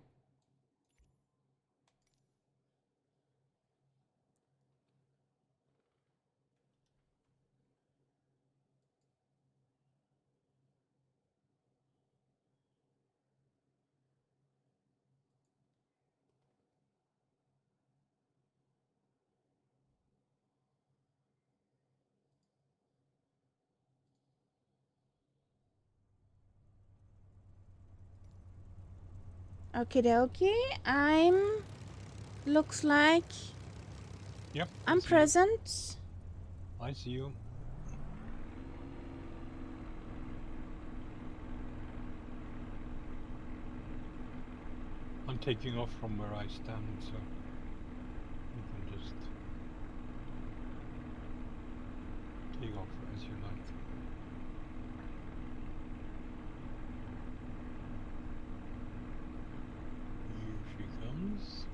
Okay, I'm looks like Yep. I'm present. I see you. I'm taking off from where I stand, so you can just take off as you like. Here she comes.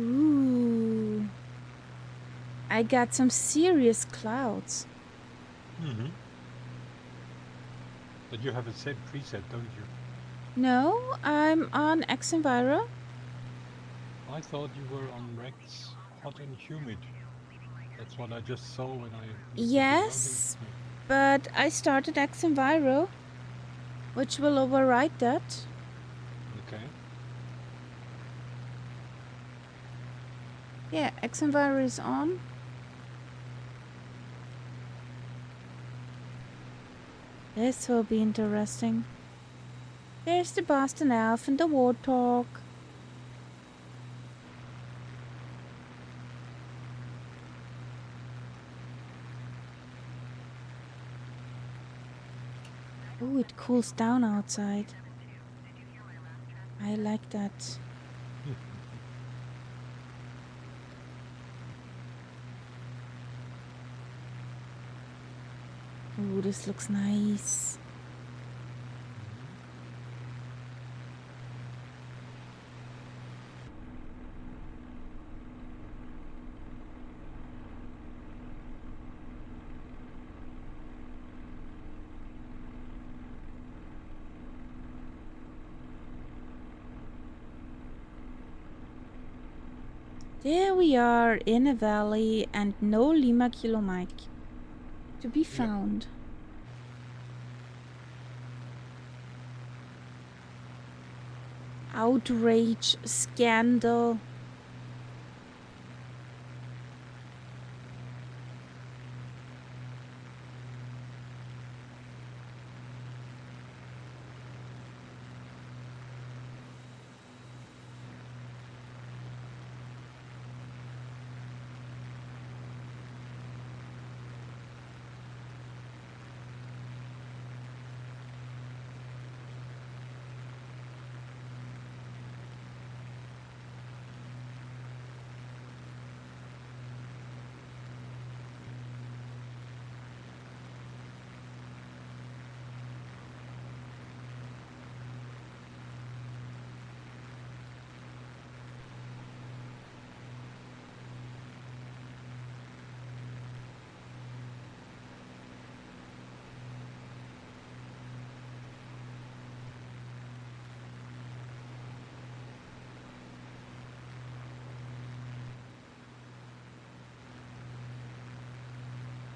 Ooh. I got some serious clouds. Mm-hmm. But you have a set preset, don't you? No, I'm on Xenviro. I thought you were on Rex Hot and Humid. That's what I just saw when I did the routing Yes, screen. but I started Xenviro, which will override that. Okay. Yeah, Xenviro is on. This will be interesting. There's the Boston Elf and the Warthog. Oh, it cools down outside. I like that. Oh, this looks nice. There we are in a valley and no Lima Kilo Mike to be found. Outrage, scandal.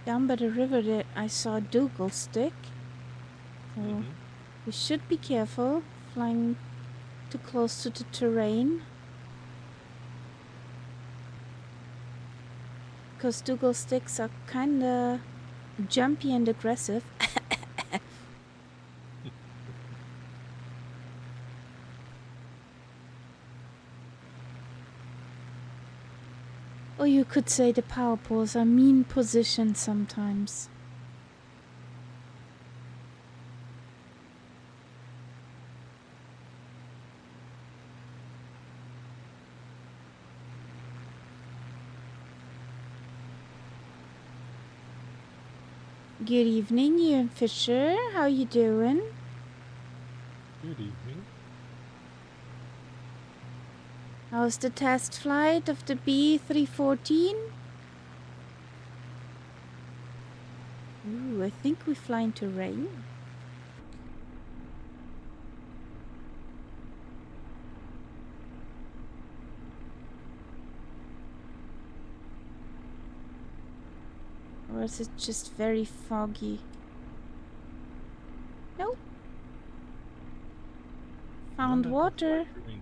Down by the river there I saw Dougal stick. So we should be careful flying too close to the terrain. Because Dougal sticks are kinda jumpy and aggressive. Or you could say the power poles are mean positioned sometimes. Good evening, Ian Fisher. How you doing? Good evening. How's the test flight of the B314? Ooh, I think we fly into rain. Or is it just very foggy? Nope. Found water. Looks like rain.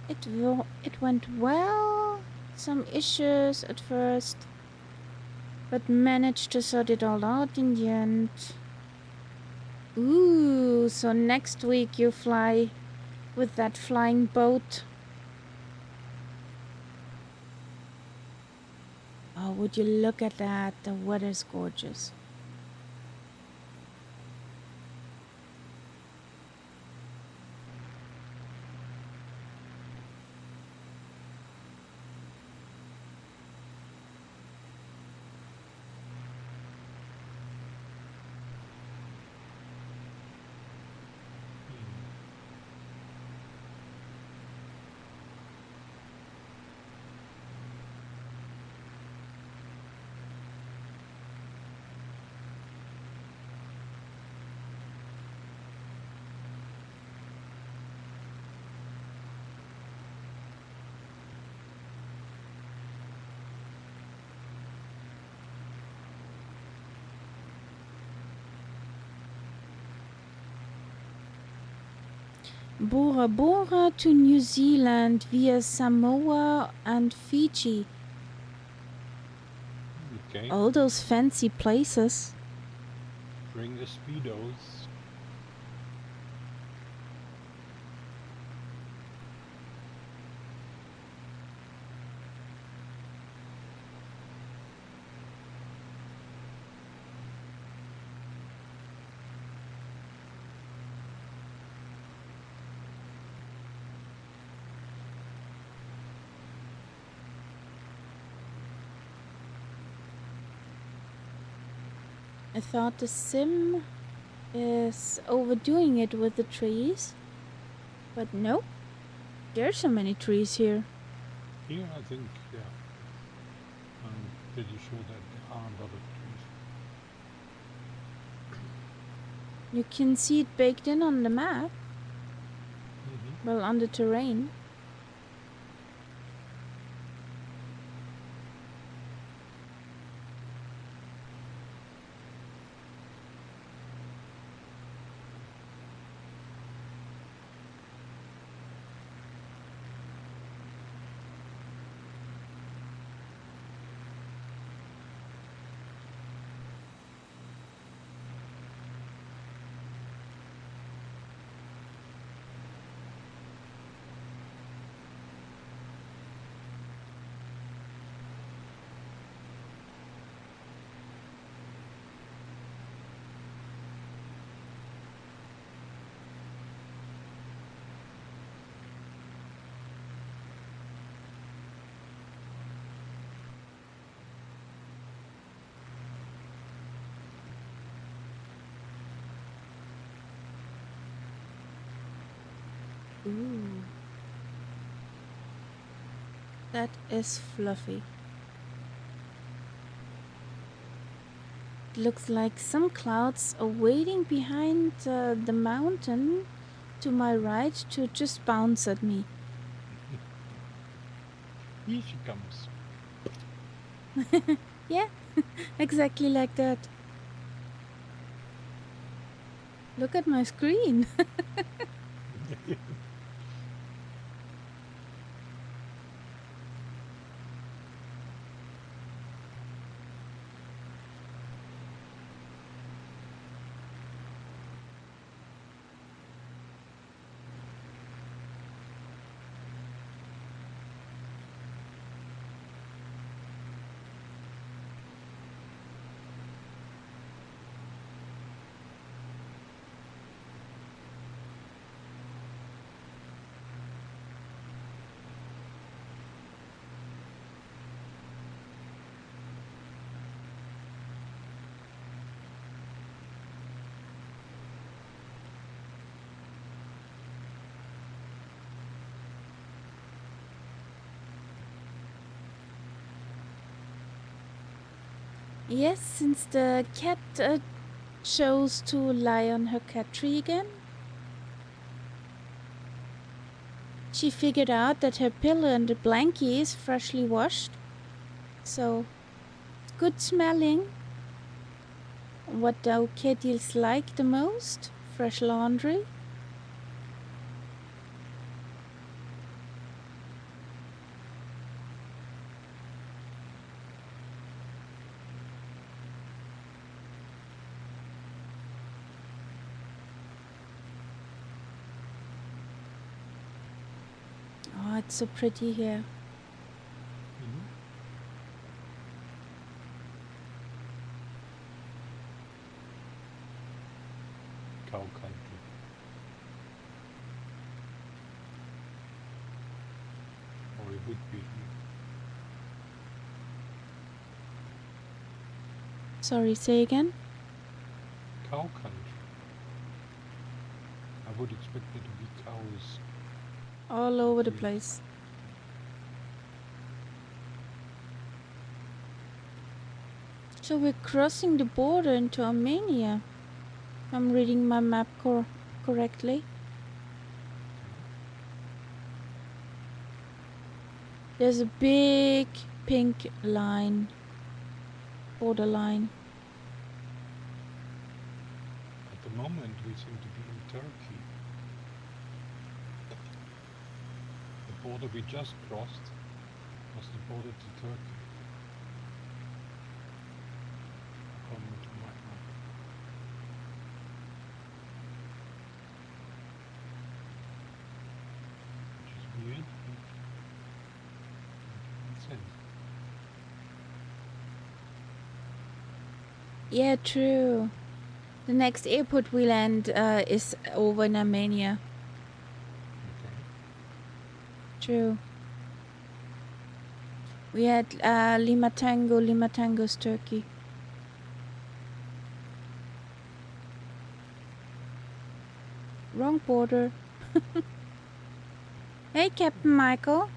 It went well. Some issues at first, but managed to sort it all out in the end. Ooh, so next week you fly with that flying boat. Oh, would you look at that? The weather's gorgeous. Bora Bora to New Zealand via Samoa and Fiji. Okay. All those fancy places. Bring the speedos. I thought the sim is overdoing it with the trees. But nope. There's so many trees here. Here, I think, yeah. I'm pretty sure that there are a lot of trees. You can see it baked in on the map. Well, on the terrain. Ooh. That is fluffy. It looks like some clouds are waiting behind the mountain to my right to just bounce at me. Here she comes. Yeah, exactly like that. Look at my screen. Yes, since the cat chose to lie on her cat tree again. She figured out that her pillow and the blankie is freshly washed. So, good smelling. What do kitties like the most? Fresh laundry. it's so pretty here. Mhm. Cow country. Or it would be here. Sorry, say again? Cow country. I would expect there to be cows. All over the Here. place. So we're crossing the border into Armenia. I'm reading my map correctly. There's a big pink line, border line. At the moment, we seem to be in Turkey. The border we just crossed was the border to Turkey. According to my map. Which is weird. Makes sense. Yeah, true. The next airport we land is over in Armenia. Okay. True. We had Lima Tango's Turkey. Wrong border. Hey, Captain Michael.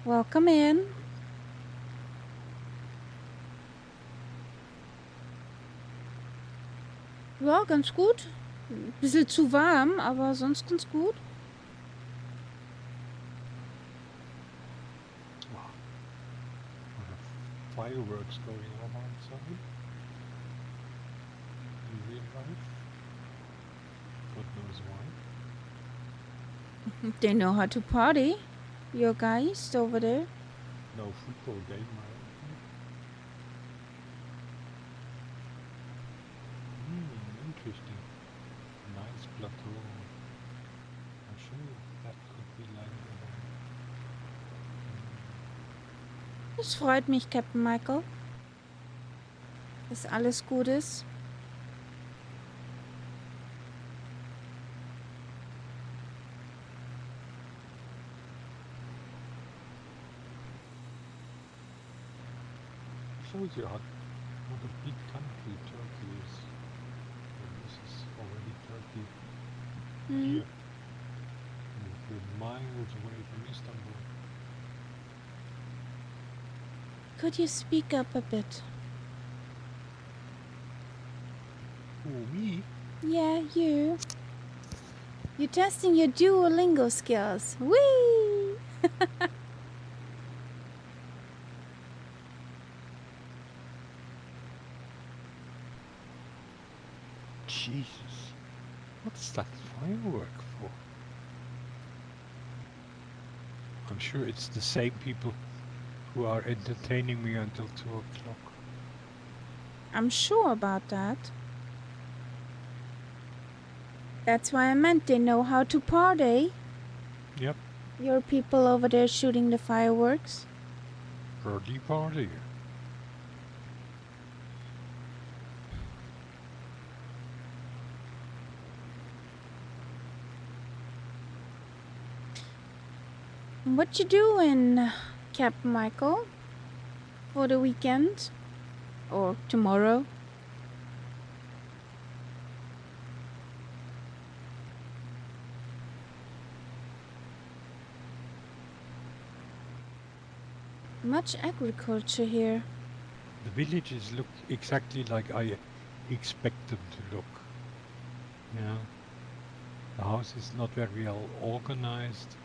Welcome in. Ja, ganz gut. Bisschen zu warm, aber sonst ganz gut. Wow. We have fireworks going on outside. In real life. God knows why. They know how to party. Your guys over there. No football game, I don't think. Interesting. Nice plateau. I'm sure that could be like Das freut mich, Captain Michael. Dass alles gut ist. shows you what a big country Turkey is. And this is already Turkey here. And we're miles away from Istanbul. Could you speak up a bit? Who, me? Yeah, you. You're testing your Duolingo skills. Whee! Jesus. What's that firework for? I'm sure it's the same people who are entertaining me until 2 o'clock. I'm sure about that. That's why I meant they know how to party. Yep. Your people over there shooting the fireworks. Early party. What you doing, Captain Michael? For the weekend? Or tomorrow? Much agriculture here. The villages look exactly like I expect them to look. Yeah. The house is not very well organized.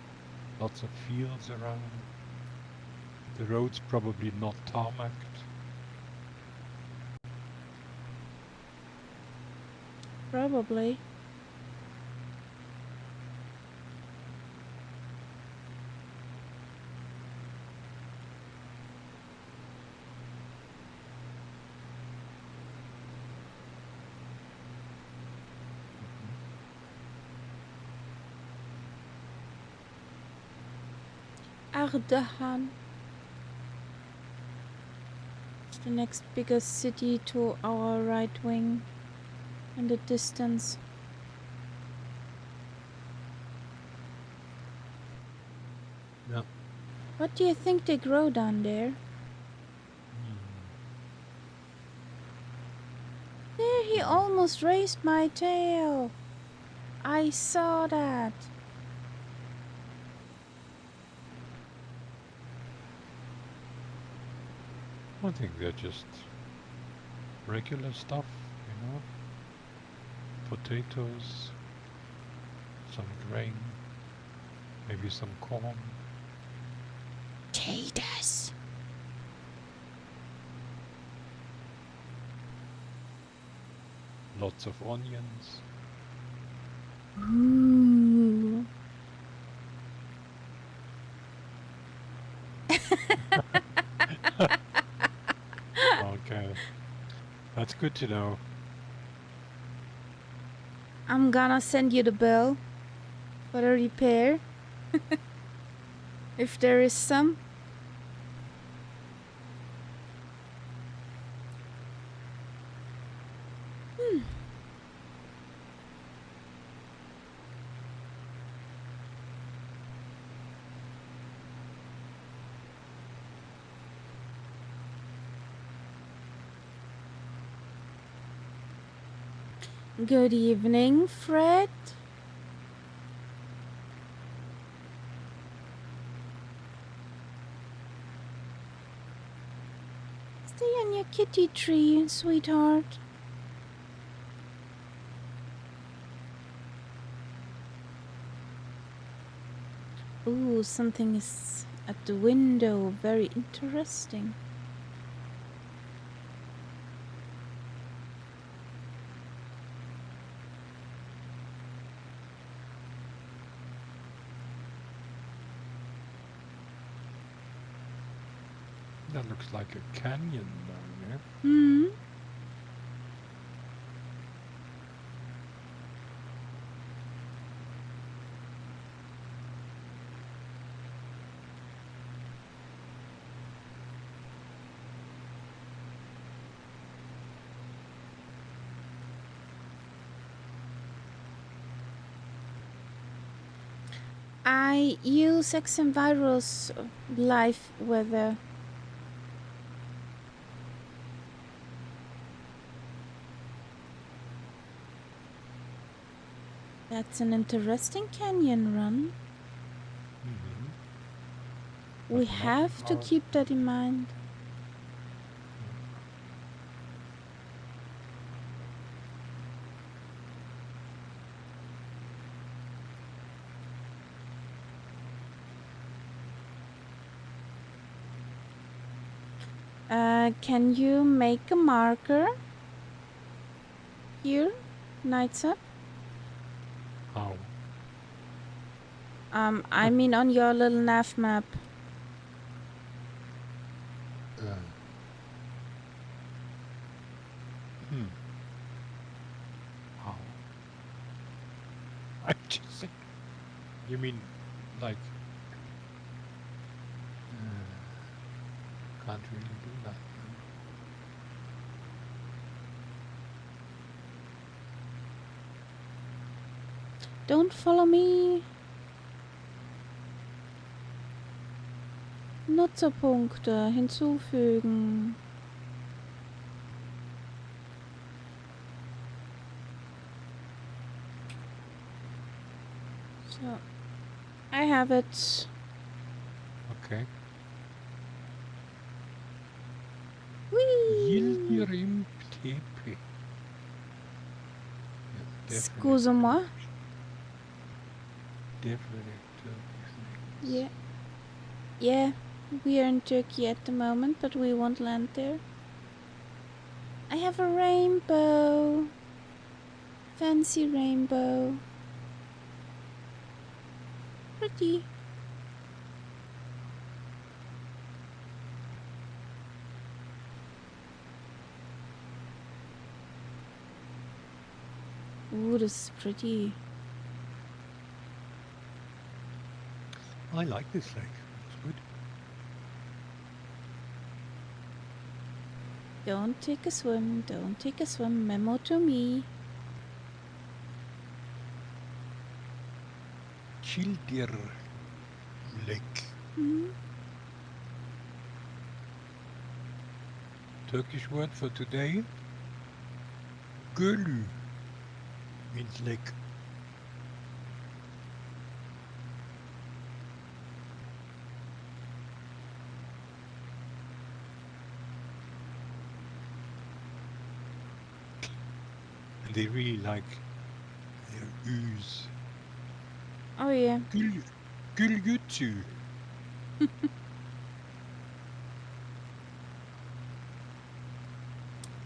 Lots of fields around. The road's probably not tarmacked. Probably. Ardahan. It's the next biggest city to our right wing in the distance. Yeah. What do you think they grow down there? There, he almost raised my tail. I saw that. I think they're just regular stuff, you know. Potatoes, some grain, maybe some corn. Potatoes. Lots of onions. Ooh. Okay. That's good to know. I'm gonna send you the bill for the repair. If there is some. Good evening, Fred. Stay on your kitty tree, sweetheart. Ooh, something is at the window. Very interesting. That looks like a canyon down there. Hmm. I use Virus live weather. That's an interesting canyon run. We But have to nothing keep that in mind. Can you make a marker here, Nights Up? How? I mean on your little nav map. How? I just think. You mean, like, can't really do that. Don't follow me. Nutzerpunkte hinzufügen. So, I have it. Okay. Whee! Yildirim TP. Excuse-moi. Definitely. Yeah. Yeah, we are in Turkey at the moment, but we won't land there. I have a rainbow. Fancy rainbow. Pretty. Ooh, this is pretty. I like this lake. It's good. Don't take a swim. Don't take a swim. Memo to me. Childir Lake. Hmm? Turkish word for today. Gölü means lake. And they really like their ooze. Oh yeah. Gülgütü.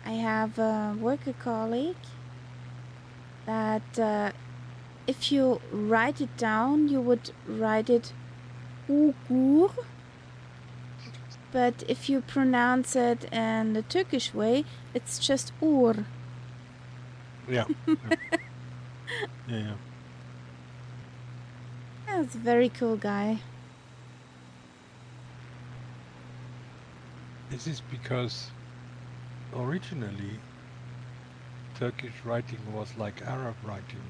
I have a worker colleague that if you write it down, you would write it Ugur. But if you pronounce it in the Turkish way, it's just Ur. Yeah. Yeah. That's a very cool guy. This is because originally Turkish writing was like Arab writing.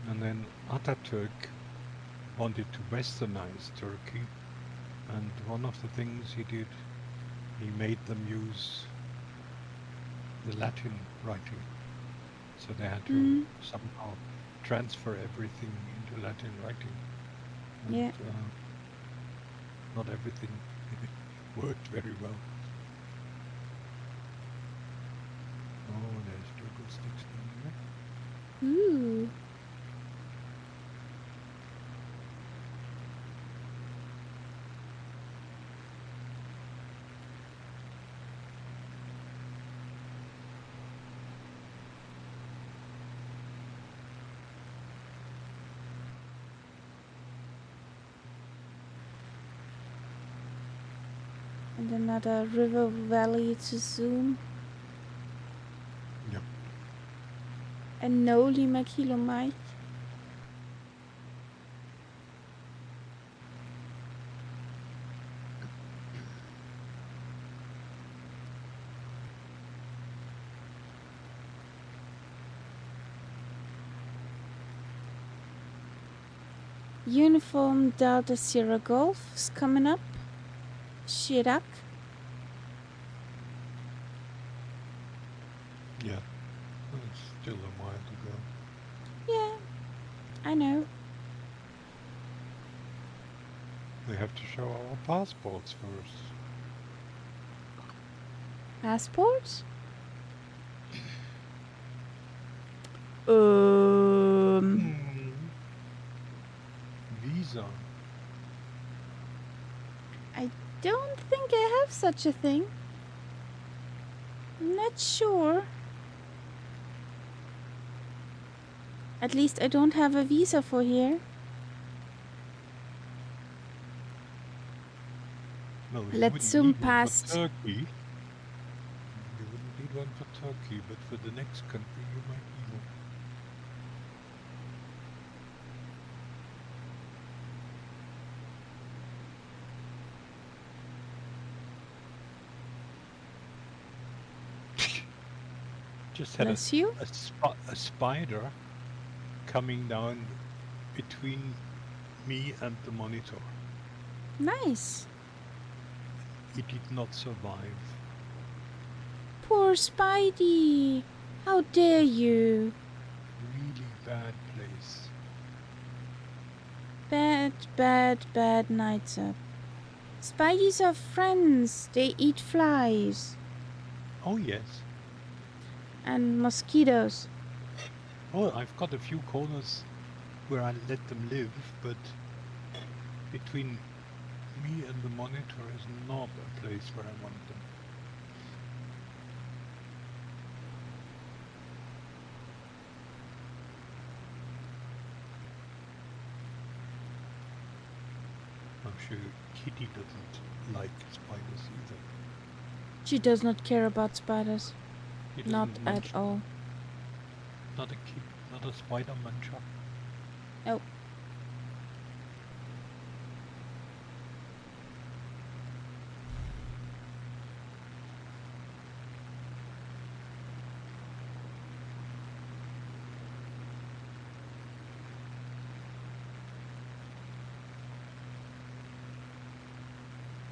And then Ataturk wanted to westernize Turkey. And one of the things he did, he made them use the Latin writing. So they had to somehow transfer everything into Latin writing. And, Yeah. not everything worked very well. Oh, there's Turkish sticks down there. Ooh. And another river valley to zoom. Yep. And no Lima Kilo Mike. Uniform Delta Sierra Golf is coming up. Chirac. Yeah. It's still a while to go. Yeah, I know. We have to show our passports first. Passport? Visa. I don't think I have such a thing. I'm not sure. At least I don't have a visa for here. No, you Let's wouldn't zoom need one past. for Turkey. You wouldn't need one for Turkey, but for the next country you might need one. Just had Bless you. a spider coming down between me and the monitor. Nice. It did not survive. Poor Spidey. How dare you? Really bad place. Bad nights up. Spideys are friends. They eat flies. Oh yes. And mosquitoes. Oh, I've got a few corners where I let them live, but between me and the monitor is not a place where I want them. I'm sure Kitty doesn't like spiders either. She does not care about spiders. She doesn't Not munch at all. Not a spider muncher. Oh.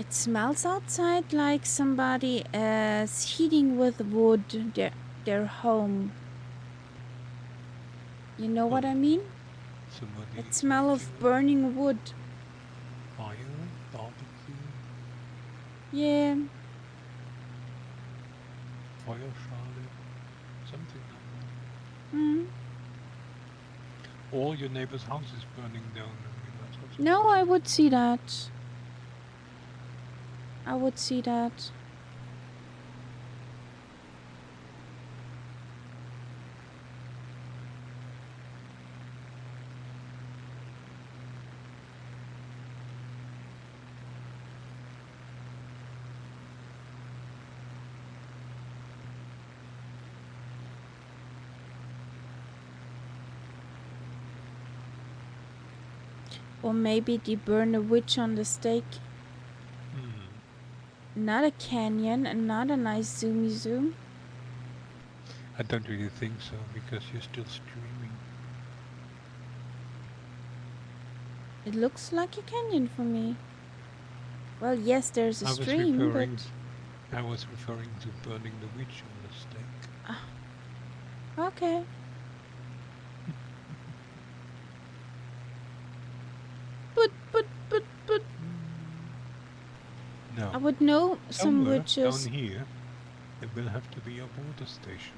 It smells outside like somebody is heating with wood their home. You know what Oh, I mean? somebody It is smell of making burning wood. fire, barbecue, Yeah. Feuerschale, something like that. Mm. Or your neighbor's house is burning down. I mean, that's also No, I possible. would see that. I would see that. Or maybe they burn a witch on the stake. Not a canyon and not a nice zoomy zoom. I don't really think so, because you're still streaming. It looks like a canyon for me. Well, yes, there's a I was stream, but... referring to burning the witch on the stake. Okay. But... No. I would know some Somewhere witches. down here, there will have to be a water station.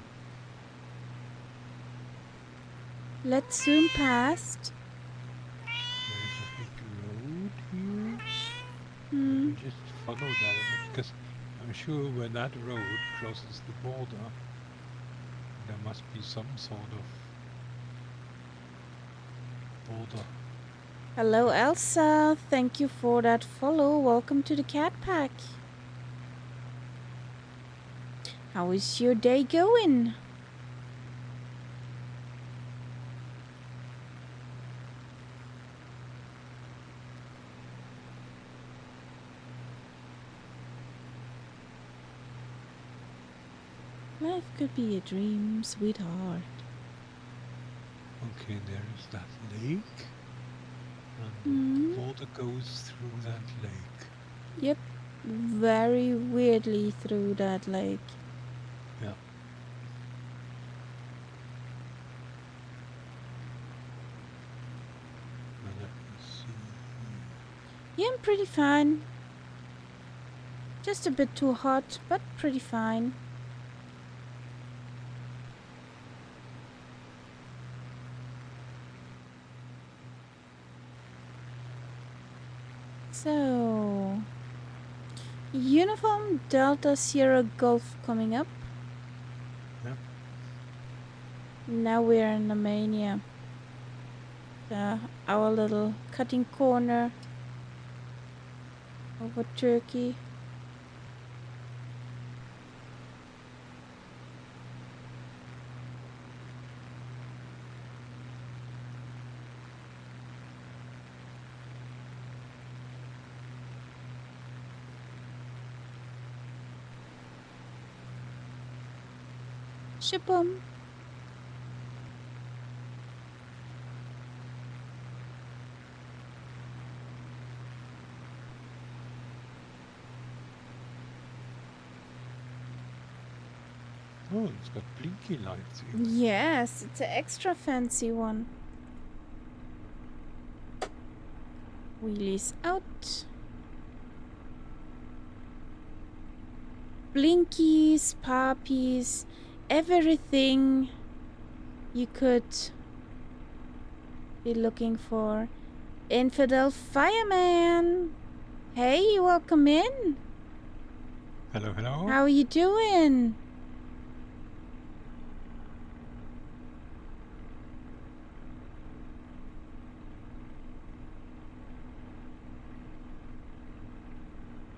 Let's zoom past. There's a big road here. Hmm. Let me just follow that, because I'm sure when that road crosses the border, there must be some sort of border. Hello, Elsa. Thank you for that follow. Welcome to the Cat Pack. How is your day going? Life could be a dream, sweetheart. Okay, there is that lake, and the water goes through that lake. Yep, very weirdly through that lake. Yeah. Now let me see. Yeah, I'm pretty fine. Just a bit too hot, but pretty fine. So, Uniform Delta Sierra Golf coming up. Yeah. Now we're in Armenia. Our little cutting corner over Turkey. Shabum. Oh, it's got blinky lights here. Yes, it's an extra fancy one. Wheelies out. Blinkies, poppies, everything you could be looking for. Infidel Fireman. Hey, welcome in. Hello, hello. How are you doing?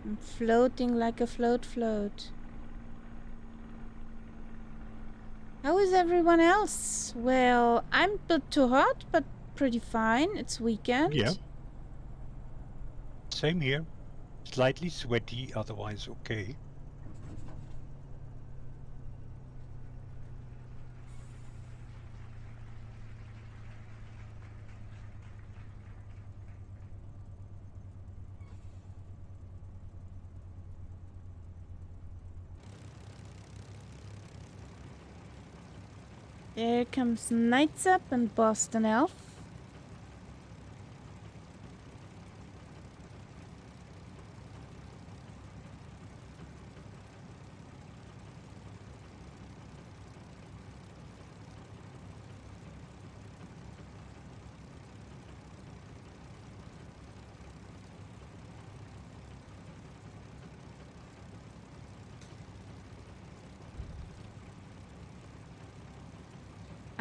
I'm floating like a float. How is everyone else? Well, I'm a bit too hot, but pretty fine. It's weekend. Yeah. Same here. Slightly sweaty, otherwise okay. There comes Knights Up and Boston Elf.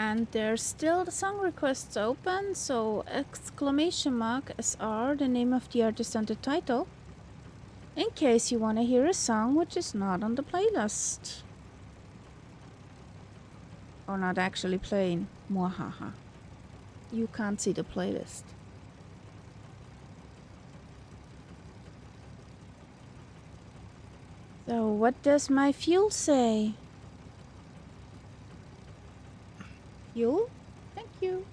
And there's still the song requests open, so !SR, the name of the artist and the title, in case you want to hear a song which is not on the playlist. Or not actually playing. Mwahaha. You can't see the playlist. So what does my fuel say? Fuel? Thank you.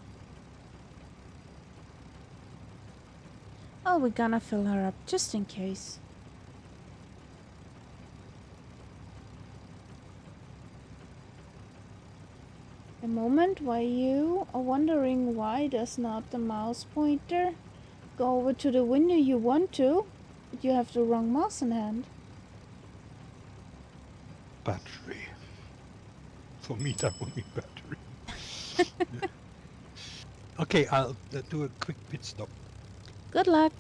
Oh, we're gonna fill her up just in case. A moment while you are wondering why does not the mouse pointer go over to the window you want to, but you have the wrong mouse in hand. Battery. For me, that would be battery. Okay, I'll do a quick pit stop. Good luck.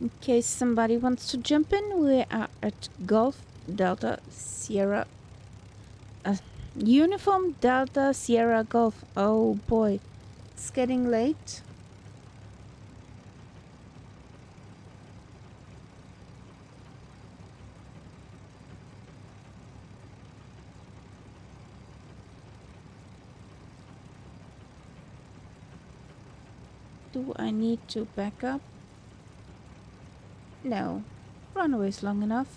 In case somebody wants to jump in, we are at Golf Delta Sierra. Uniform Delta Sierra Golf. Oh boy, it's getting late. Do I need to back up? No, runway's long enough.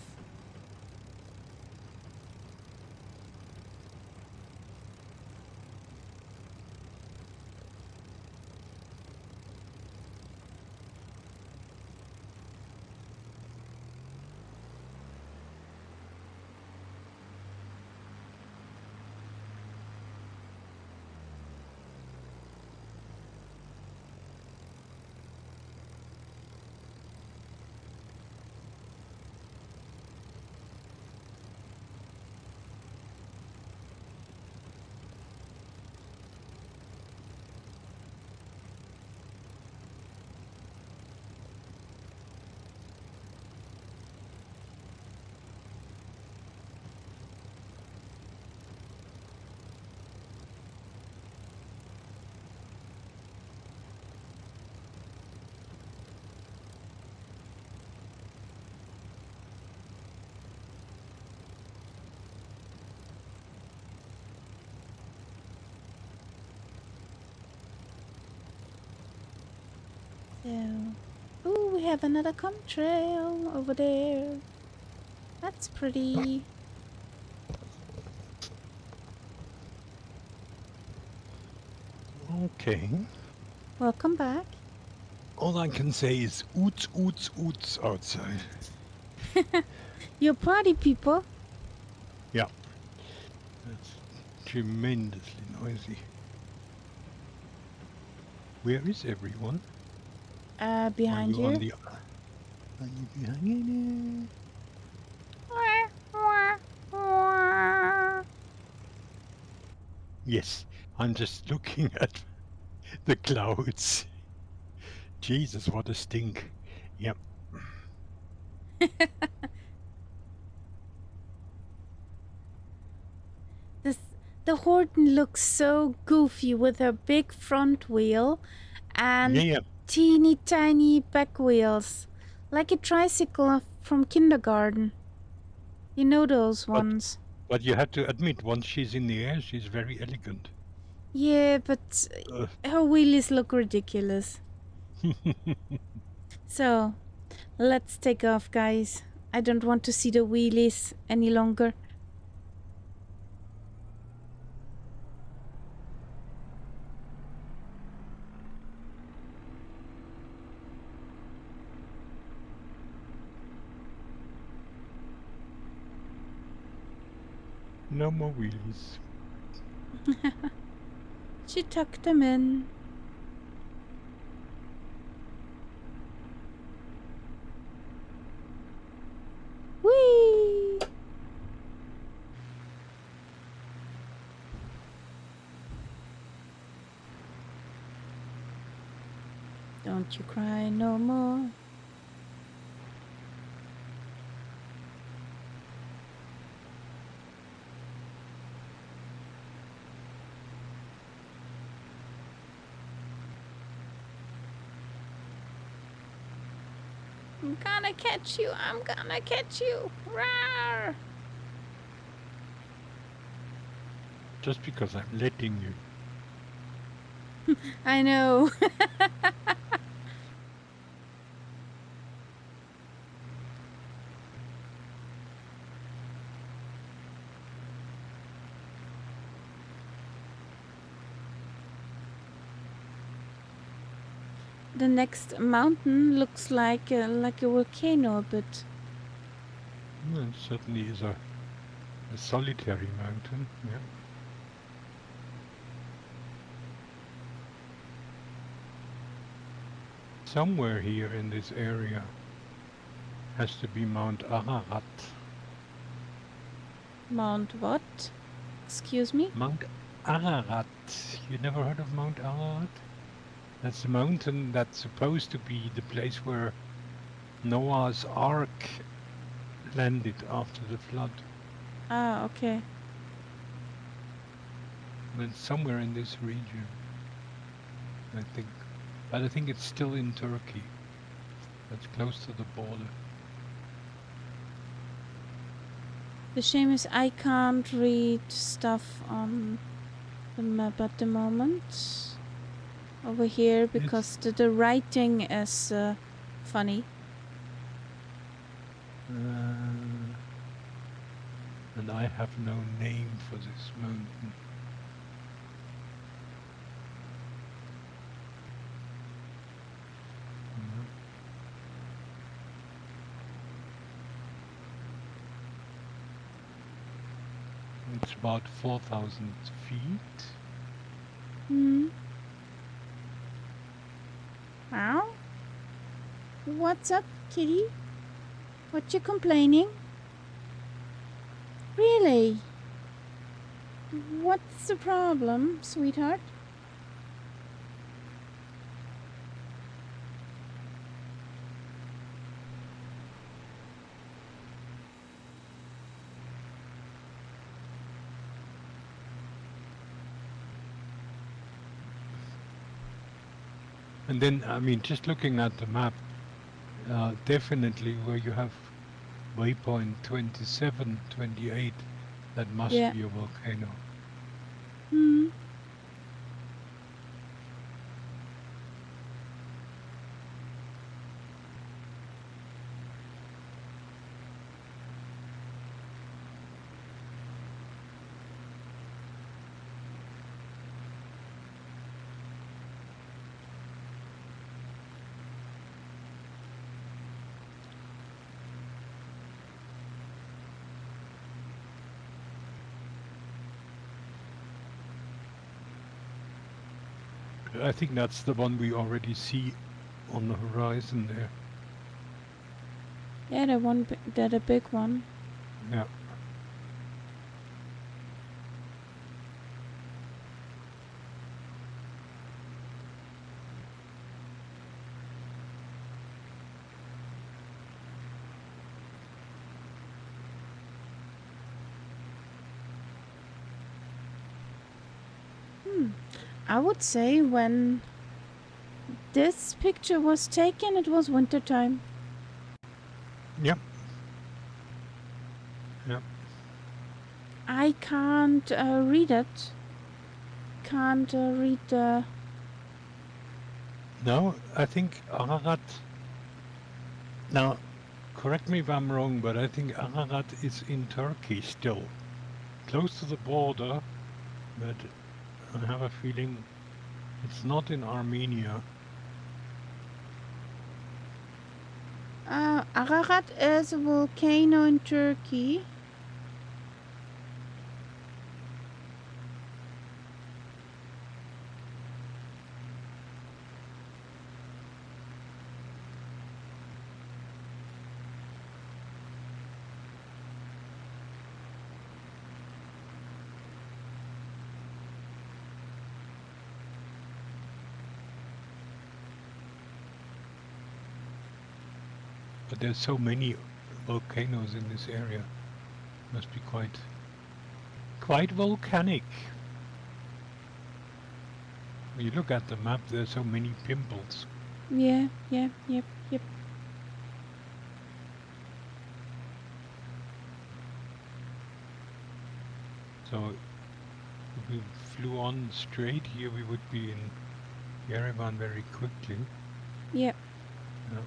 So, ooh, we have another contrail over there. That's pretty. Okay. Welcome back. All I can say is oots, oots, oots outside. You're party people. Yeah. That's tremendously noisy. Where is everyone? Behind you. Are you behind it? Yes, I'm just looking at the clouds. Jesus, what a stink. Yep. The Horton looks so goofy with her big front wheel and teeny tiny back wheels, like a tricycle from kindergarten. You know those ones. But you have to admit, once she's in the air, she's very elegant. Yeah, but Ugh. her wheelies look ridiculous. So, let's take off, guys. I don't want to see the wheelies any longer. No more wheelies. She tucked them in. Whee! Don't you cry no more. I'm gonna catch you. I'm gonna catch you. Rawr! Just because I'm letting you. I know. The next mountain looks like a volcano a bit. Well, it certainly is a solitary mountain. Yeah. Somewhere here in this area has to be Mount Ararat. Mount what? Excuse me? Mount Ararat. You never heard of Mount Ararat? That's a mountain that's supposed to be the place where Noah's Ark landed after the flood. Ah, okay. But it's somewhere in this region, I think. But I think it's still in Turkey. That's close to the border. The shame is I can't read stuff on the map at the moment. Over here, because the writing is funny. And I have no name for this mountain. It's about 4,000 feet. Hmm. Wow. What's up, kitty? What you complaining? Really? What's the problem, sweetheart? And then, I mean, just looking at the map, definitely where you have waypoint 27, 28, that must Yeah. be a volcano. Hmm. I think that's the one we already see on the horizon there. Yeah, the big one. Yeah. I would say when this picture was taken, it was wintertime. Yep. Yep. I can't read it can't read the... No, I think Ararat. Now, correct me if I'm wrong, but I think Ararat is in Turkey still, close to the border, but I have a feeling it's not in Armenia. Ararat is a volcano in Turkey. But there's so many volcanoes in this area. Must be quite volcanic. When you look at the map, there's so many pimples. Yeah, yep. So if we flew on straight here, we would be in Yerevan very quickly. Yep. Yeah.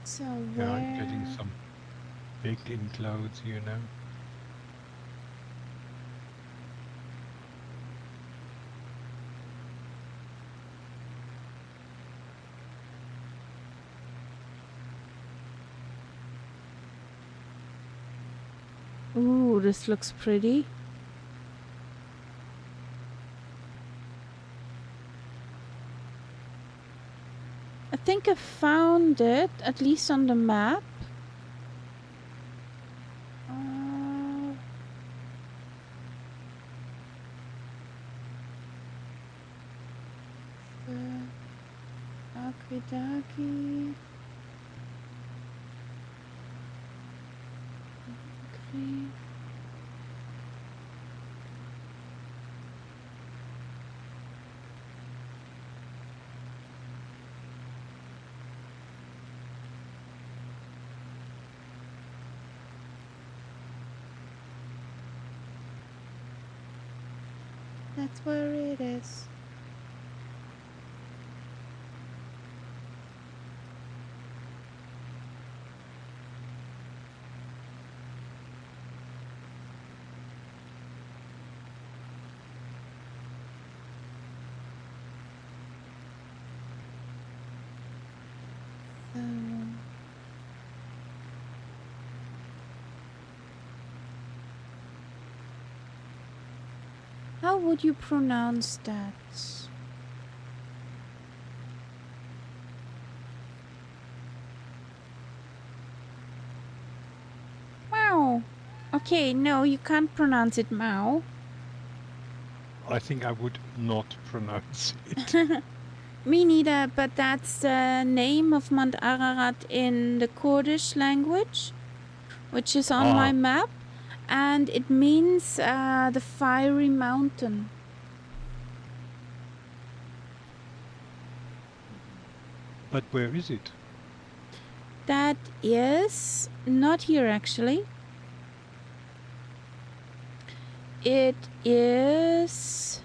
So Yeah, where... I'm getting some baked-in clouds here now. Ooh, this looks pretty. I think I found it, at least on the map. Akidaki. Okay. That's where it is. So... how would you pronounce that? Wow. Okay, no, you can't pronounce it Mao. I think I would not pronounce it. Me neither, but that's the name of Mount Ararat in the Kurdish language, which is on my map, and it means the fiery mountain. But where is it? That is not here actually. It is,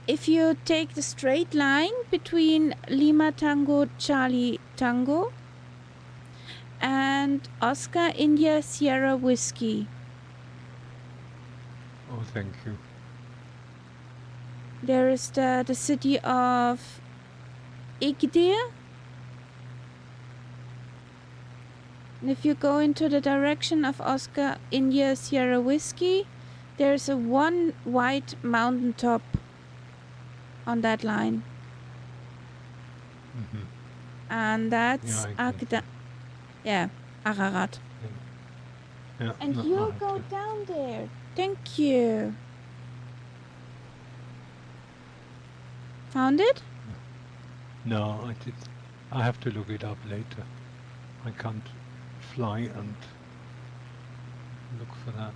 if you take the straight line between Lima Tango Charlie Tango and Oscar India Sierra Whiskey. Oh, thank you. There is the city of Igdir. And if you go into the direction of Oscar India Sierra Whiskey, there's a one white mountain top on that line. Mm-hmm. And that's Ararat. Yeah, And no, you go down there. Thank you. Found it? No, I did. I have to look it up later. I can't fly and look for that.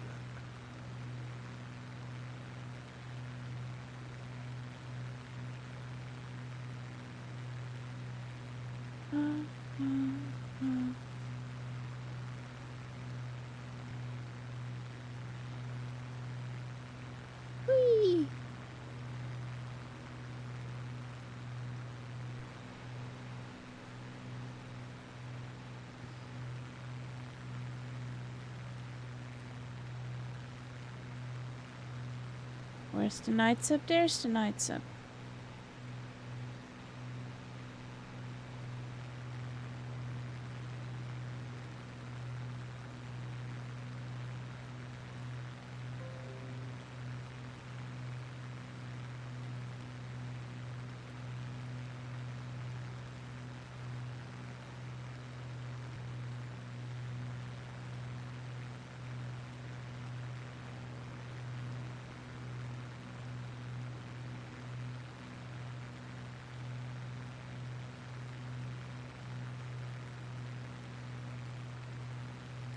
Whee! Where's the night sub? There's the night sub.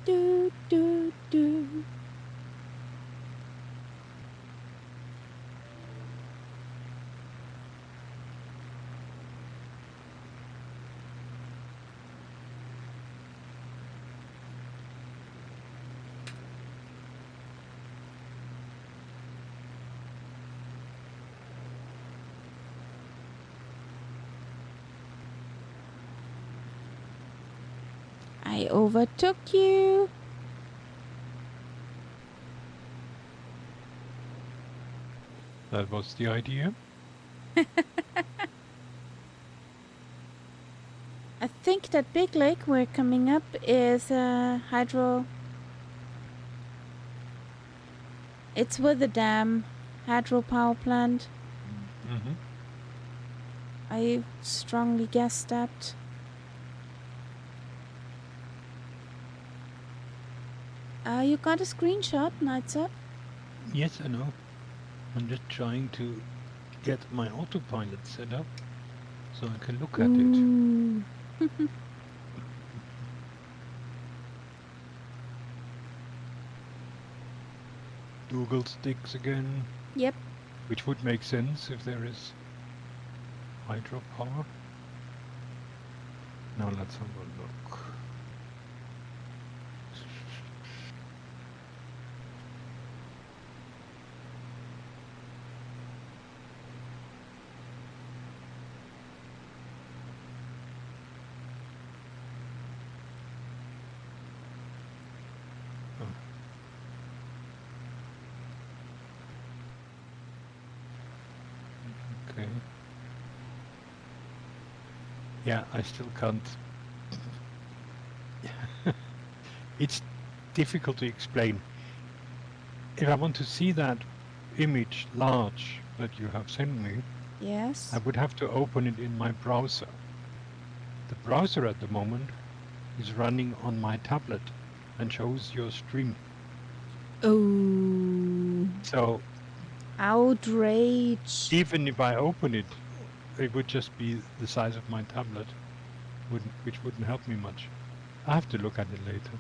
Do, do, do. I overtook you. That was the idea. I think that big lake we're coming up is a hydro. It's with the dam, hydropower plant. Mm-hmm. I strongly guess that. You got a screenshot, Nights Up? Yes, I know. I'm just trying to get my autopilot set up so I can look at it. Ooh. Google sticks again. Yep. Which would make sense if there is hydropower. Now let's have a look. Okay. Yeah, I still can't. It's difficult to explain. If I want to see that image large that you have sent me, Yes. I would have to open it in my browser. The browser at the moment is running on my tablet and shows your stream. Oh. So Outrage. even if I open it, it would just be the size of my tablet, which wouldn't help me much. I have to look at it later.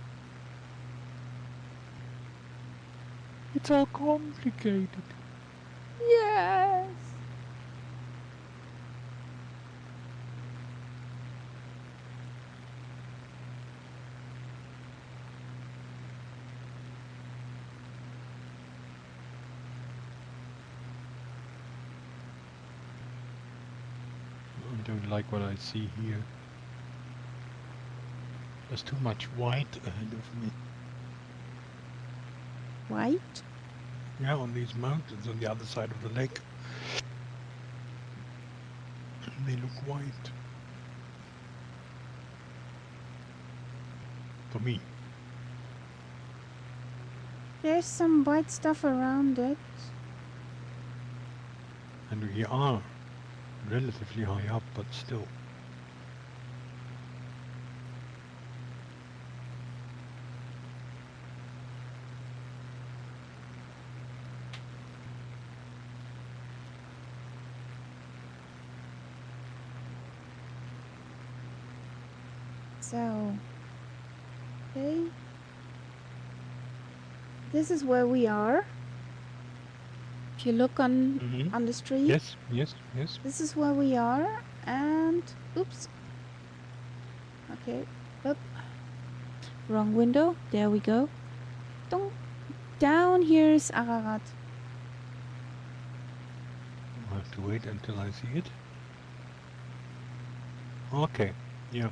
It's all complicated. Yes. I don't like what I see here. There's too much white ahead of me. White? Yeah, on these mountains on the other side of the lake. They look white. For me. There's some white stuff around it. And we are relatively high up, but still. So, okay. This is where we are. If you look on the street. Yes, yes, yes. This is where we are, and oops. Okay. Up. Wrong window. There we go. Dong. Down here is Ararat. I'll have to wait until I see it. Okay. Yeah.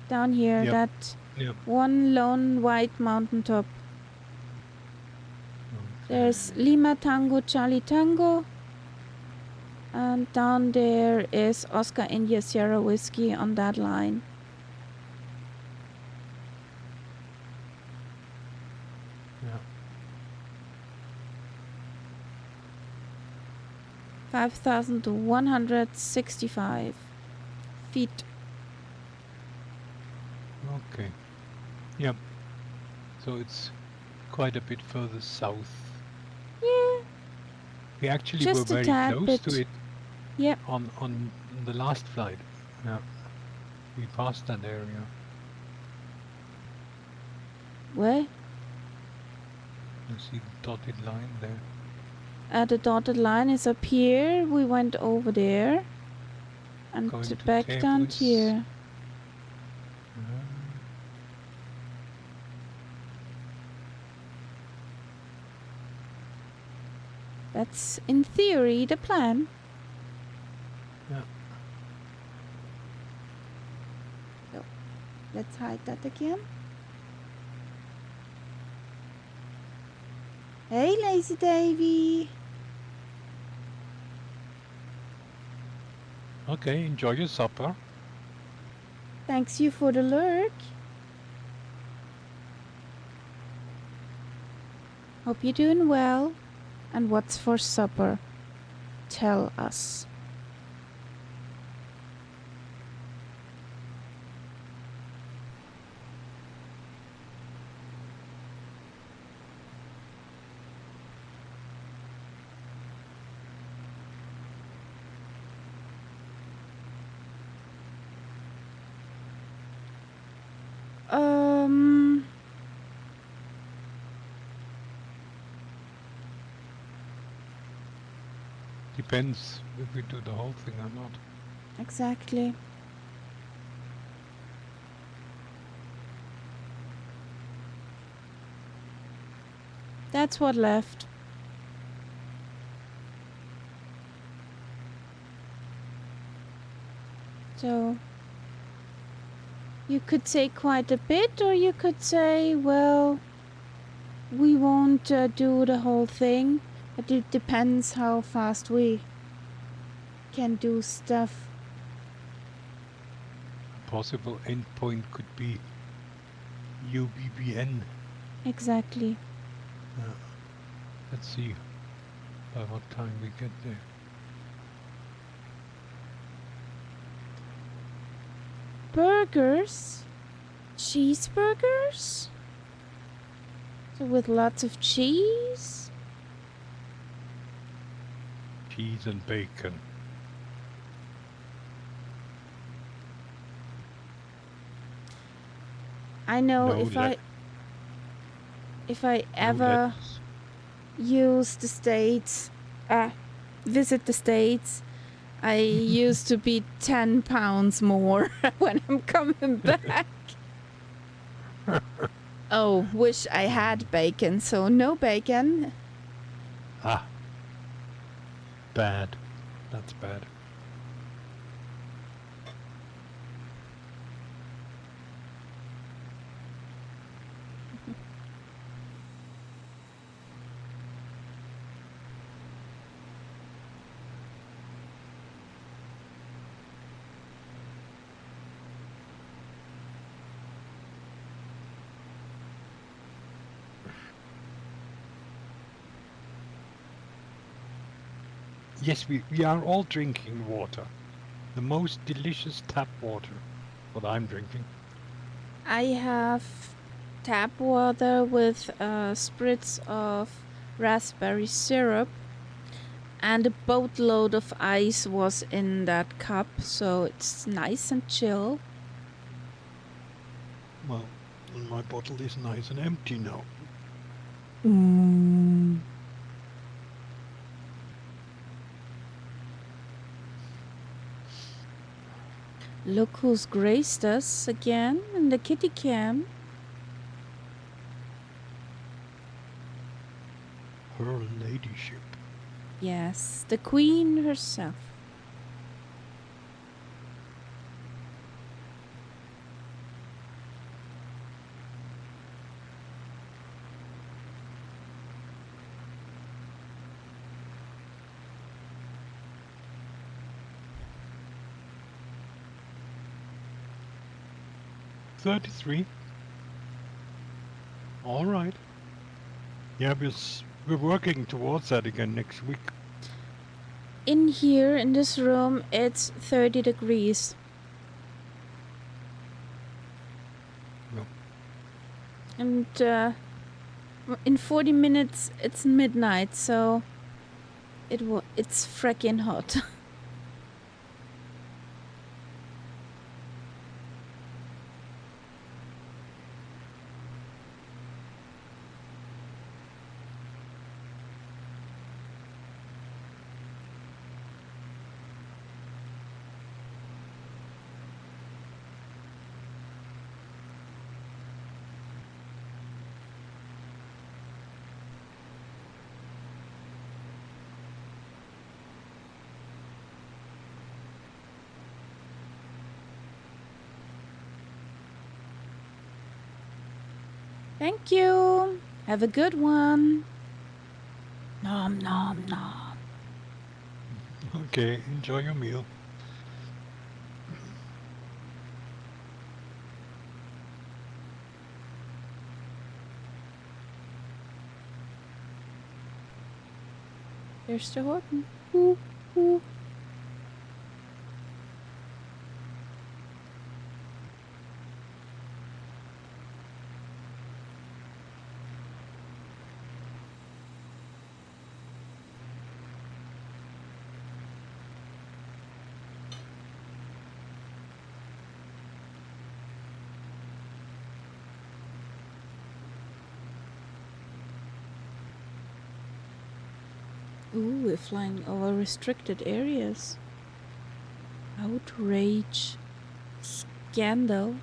Down here, Yep. that Yep. one lone white mountaintop. There's Lima Tango, Charlie Tango. And down there is Oscar India Sierra Whiskey on that line. Yeah. 5,165 feet. Okay. Yep. So it's quite a bit further south. Yeah. We actually Just were a very tad close bit. to it. Yep. On the last flight. Yeah. We passed that area. Where? You see the dotted line there. The dotted line is up here. We went over there. And Going to back down Tablis. here. That's, in theory, the plan. Yeah. So, let's hide that again. Hey, Lazy Davy. Okay, enjoy your supper. Thanks you for the lurk. Hope you're doing well. And what's for supper? Tell us. Depends if we do the whole thing or not. Exactly. That's what left. So, you could say quite a bit, or you could say, well, we won't do the whole thing. But it depends how fast we can do stuff. A possible endpoint could be UBBN. Exactly. Let's see by what time we get there. Burgers? Cheeseburgers? So with lots of cheese? Cheese and bacon. I know No if I ever use the States, visit the States, I used to be 10 pounds more when I'm coming back. Oh, wish I had bacon, so no bacon. Ah. Bad. That's bad. Yes, we are all drinking water. The most delicious tap water. What I'm drinking. I have tap water with spritz of raspberry syrup, and a boatload of ice was in that cup, so it's nice and chill. Well, my bottle is nice and empty now. Look who's graced us again in the kitty cam. Her ladyship. Yes, the queen herself. $33. All right. Yeah, we're working towards that again next week. In here, in this room, it's 30 degrees. Yep. And in 40 minutes, it's midnight, so it's frickin' hot. Thank you. Have a good one. Nom nom nom. Okay, enjoy your meal. There's the Horton. Ooh, ooh. Ooh, we're flying over restricted areas. Outrage. Scandal.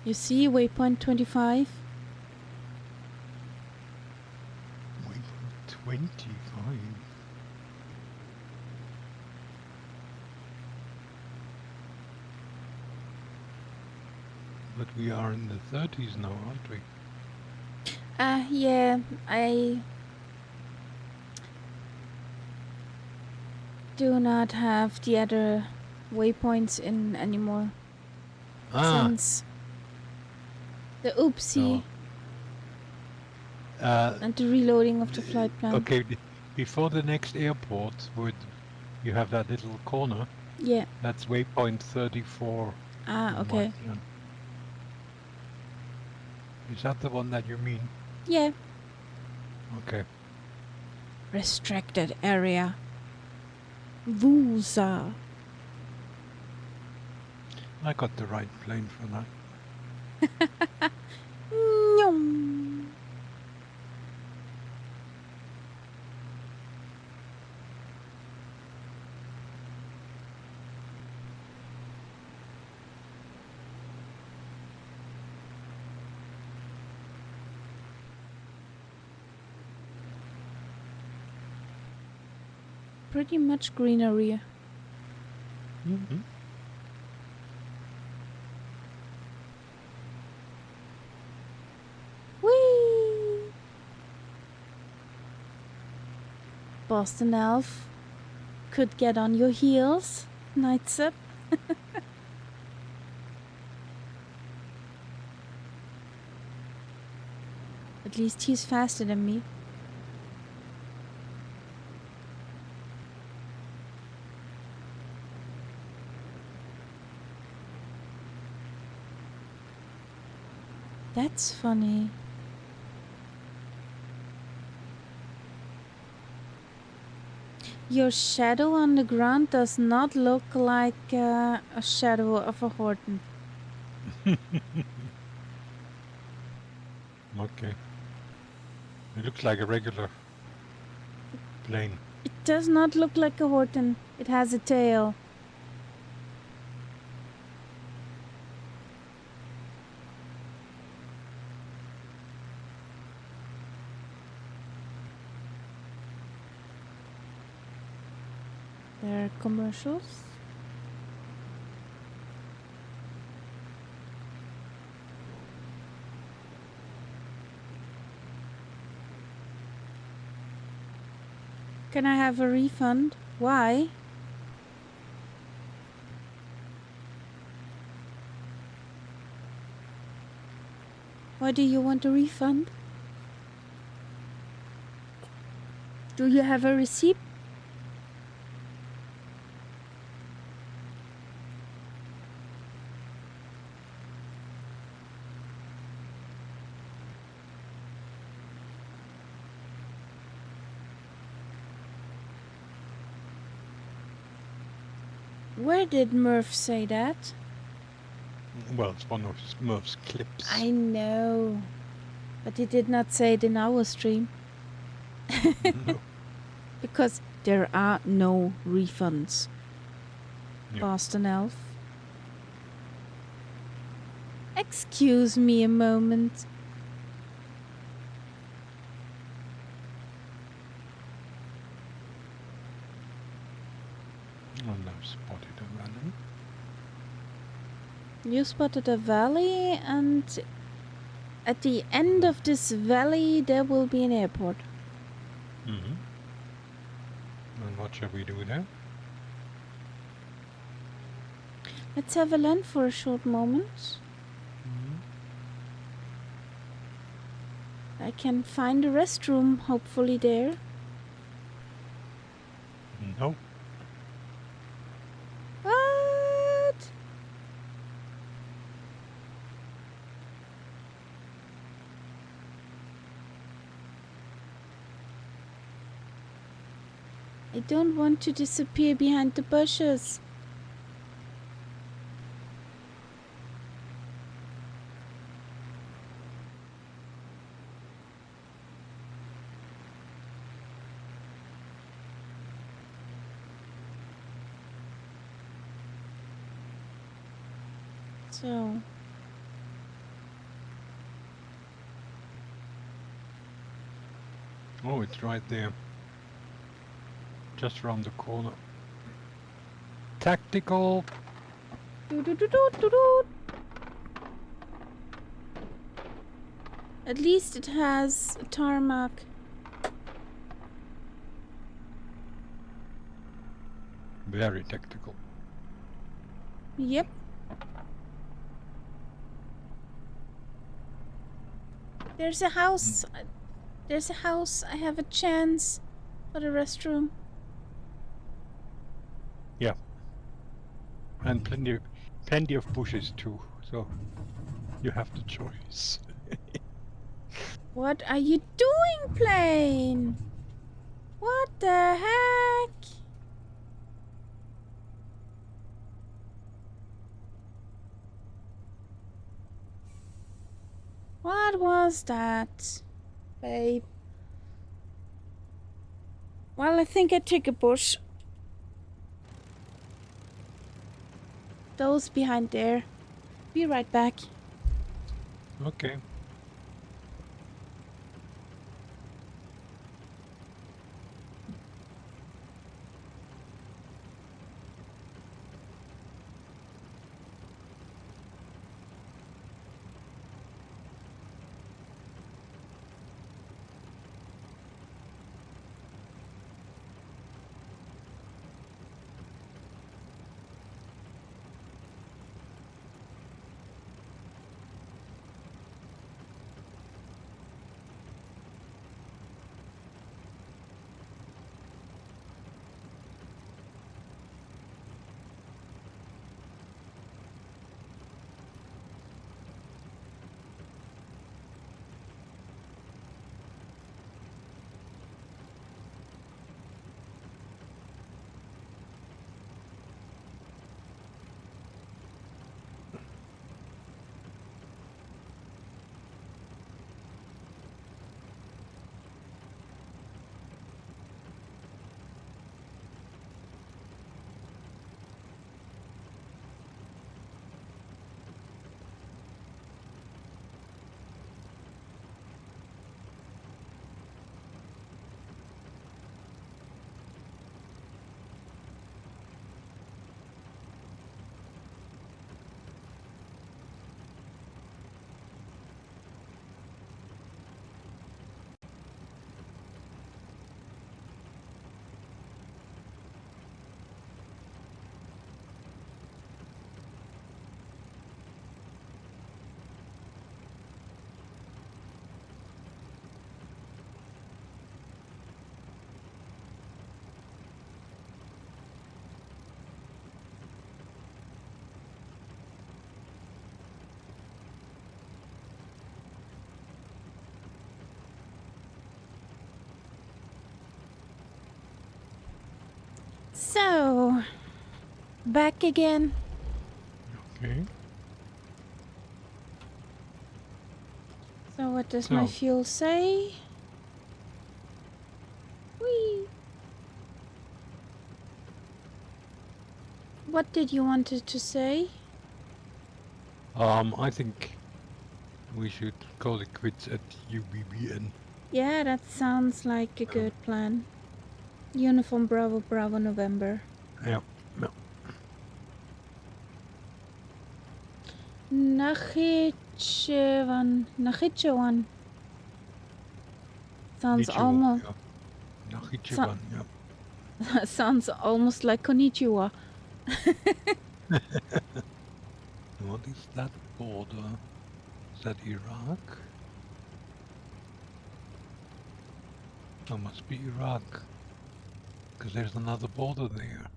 You see waypoint 25? Waypoint 25. But we are in the 30s now, aren't we? Yeah, I do not have the other waypoints in anymore. Since the oopsie and the reloading of the flight plan. Okay, before the next airport, you have that little corner. Yeah. That's waypoint 34. Okay. Is that the one that you mean? Yeah. Okay. Restricted area. Vusa. I got the right plane for that. Nyum. Pretty much greenery. Mm-hmm. Whee! Boston Elf could get on your heels, Nightsip. At least he's faster than me. That's funny. Your shadow on the ground does not look like a shadow of a Horton. Okay. It looks like a regular plane. It does not look like a Horton. It has a tail. There are commercials. Can I have a refund? Why? Why do you want a refund? Do you have a receipt? Where did Murph say that? Well, it's one of Smurf's clips. I know. But he did not say it in our stream. No. Because there are no refunds. Yep. Boston Elf. Excuse me a moment. Oh, no, spotted a random. You spotted a valley, and at the end of this valley there will be an airport. Mm-hmm. And what shall we do there? Let's have a land for a short moment. Mm-hmm. I can find a restroom, hopefully there. No. What? I don't want to disappear behind the bushes. So, Oh, it's right there. Just round the corner. Tactical. doo-doo-doo-doo-doo-doo. At least it has a tarmac. Very tactical. Yep. There's a house. There's a house. I have a chance for the restroom. Yeah. And plenty of bushes too, so you have the choice. What are you doing, plane? What the heck? What was that, babe? Well, I think I took a bush. Those behind there. Be right back. Okay. So, back again. Okay. So, what does my So, fuel say? Whee! What did you want it to say? I think we should call it quits at UBBN. Yeah, that sounds like a good plan. Uniform Bravo Bravo November. Yeah. Nakhichewan. Sounds Konnichiwa. almost Yeah. Nachichiwan. Yeah. sounds almost like konnichiwa. What is that border? Is that Iraq? That must be Iraq. Because there's another border there.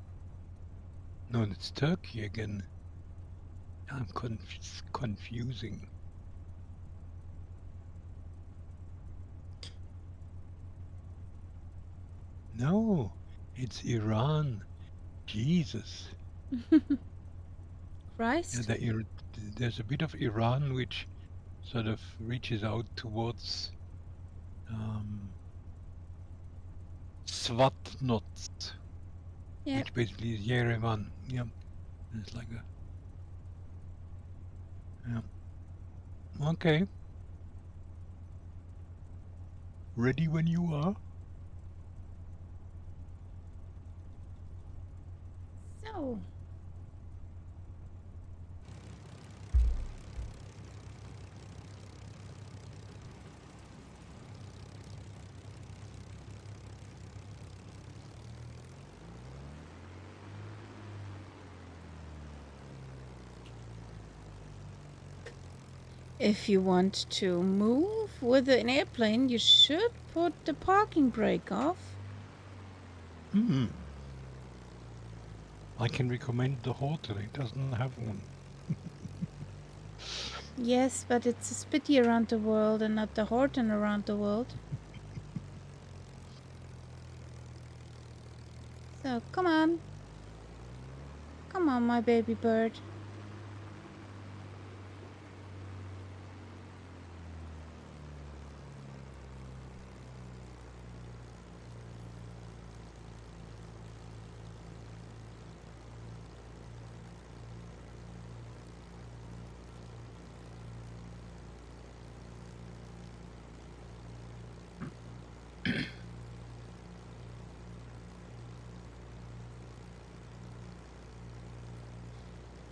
No, it's Turkey again. I'm confusing. No, it's Iran. Jesus. Christ. Yeah, there's a bit of Iran which sort of reaches out towards Svatnots, Yeah. which basically is Yerevan. Yeah, it's like a. Yeah. Okay. Ready when you are. So, if you want to move with an airplane, you should put the parking brake off. I can recommend the hotel. It doesn't have one. Yes, but it's a Spitty around the world and not the Horton around the world. So, come on. Come on, my baby bird.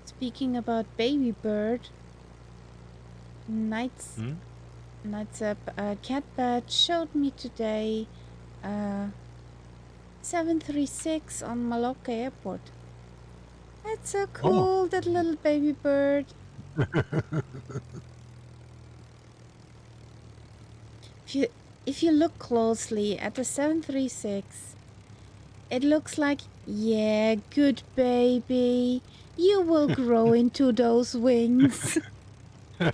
Speaking about baby bird, Nights Up, Catbird showed me today 736 on Malacca Airport. That's so cool, that little baby bird. If you look closely at the 736, it looks like, yeah, good baby. You will grow into those wings. Okay.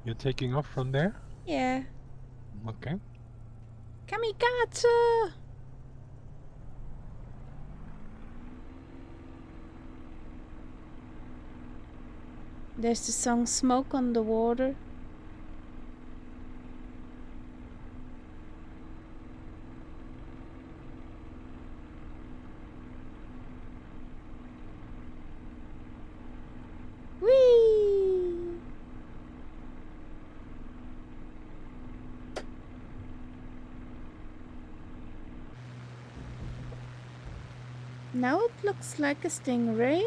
You're taking off from there? Yeah. Okay. Kamikaze! There's the song Smoke on the Water. Whee! Now it looks like a stingray.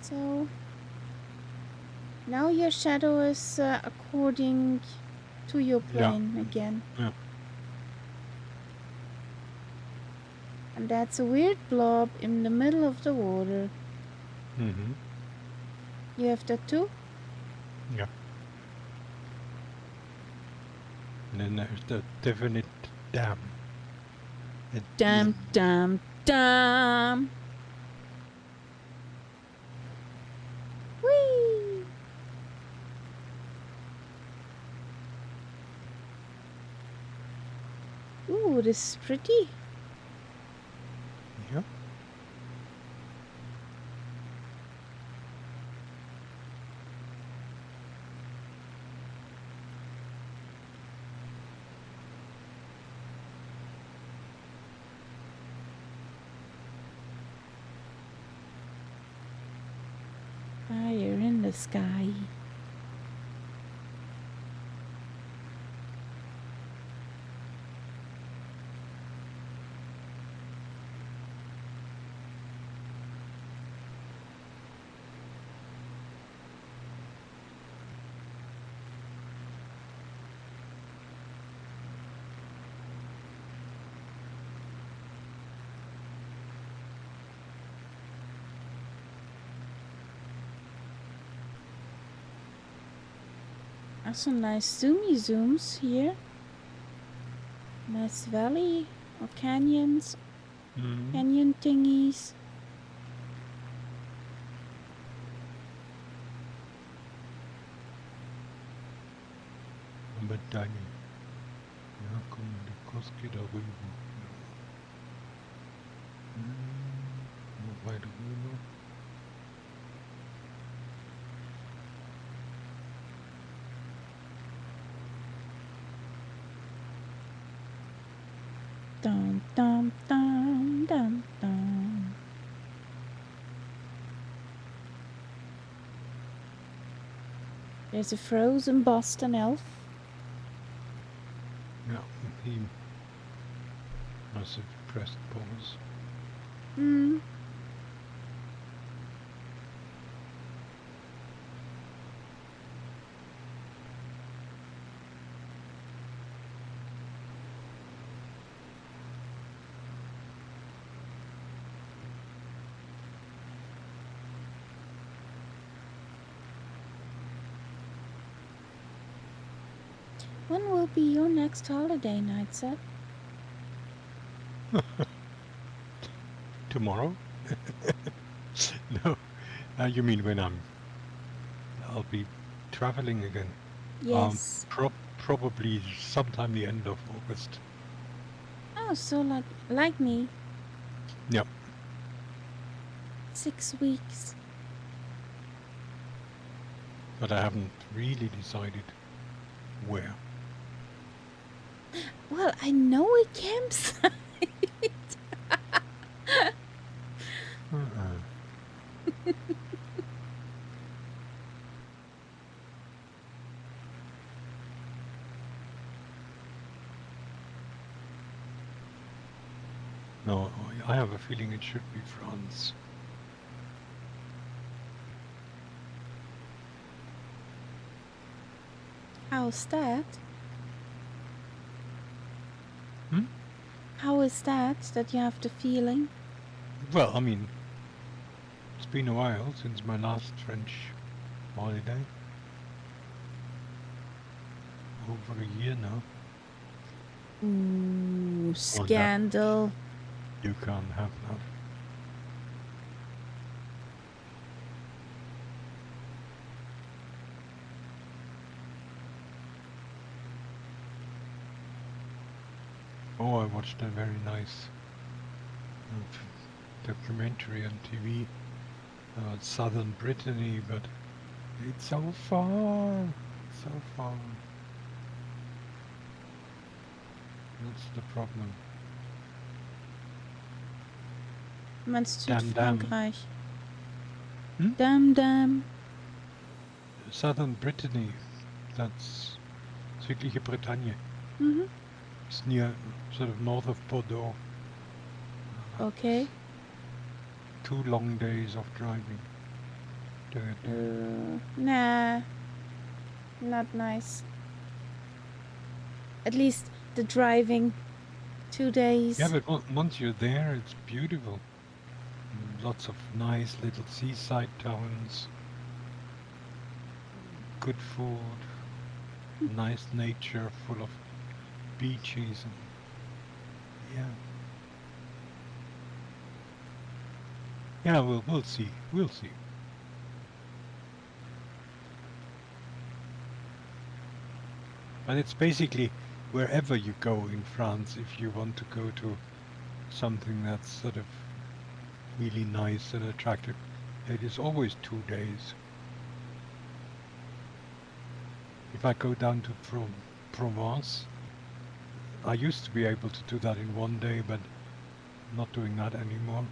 So now your shadow is according to your plane again. Yeah. And that's a weird blob in the middle of the water. Mm-hmm. You have that too? Yeah. And then there's the definite dam. Dam, dam, dam. Whee! Ooh, this is pretty. Yeah. Fire in the sky. That's some nice zooms here. Nice valley or canyons, canyon thingies. Aber deine. Ja, komm, der Kurs geht darüber. Ja. Noch weiter rüber. Dum dum dum dum dum. There's a frozen Boston elf. Ja, he must have pressed pause. Hmm. When will be your next holiday night, Seth? Tomorrow? No, you mean when I'll be traveling again? Yes. Probably sometime the end of August. Oh, so like me. Yep. 6 weeks. But I haven't really decided where. Well, I know a campsite. No, I have a feeling it should be France. How's that? Hmm? How is that you have the feeling? Well, I mean, it's been a while since my last French holiday. Over a year now. Ooh, scandal. You can't have that. Oh, I watched a very nice documentary on TV about southern Brittany, but it's so far, so far. That's the problem. Meinst Dam, Südfrankreich? Hmm? Dam. Southern Brittany, that's südliche Bretagne. Mhm. It's near, sort of north of Bordeaux. Okay. 2 long days of driving to get there. Nah. Not nice. At least the driving. 2 days. Yeah, but once you're there, it's beautiful. Lots of nice little seaside towns. Good food. Nice nature, full of beaches. And yeah. Yeah, we'll see. We'll see. But it's basically wherever you go in France, if you want to go to something that's sort of really nice and attractive, it is always 2 days. If I go down to Provence, I used to be able to do that in 1 day, but I'm not doing that anymore.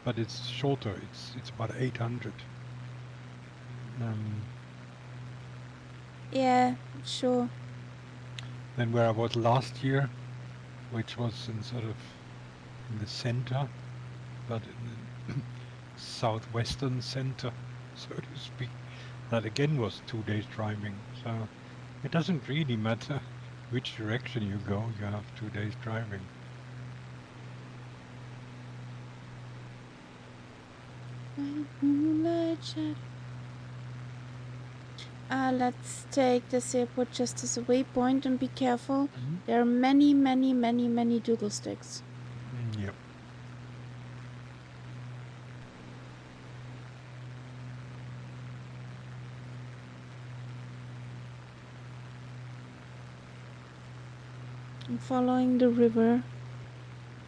But it's shorter. It's about 800. Yeah, sure. Than where I was last year, which was in sort of in the center, but in the southwestern center, so to speak. That again was 2 days driving. So it doesn't really matter which direction you go, you have 2 days driving. Let's take this airport just as a waypoint and be careful. Mm-hmm. There are many, many, many, many doodle sticks. Yep. I'm following the river,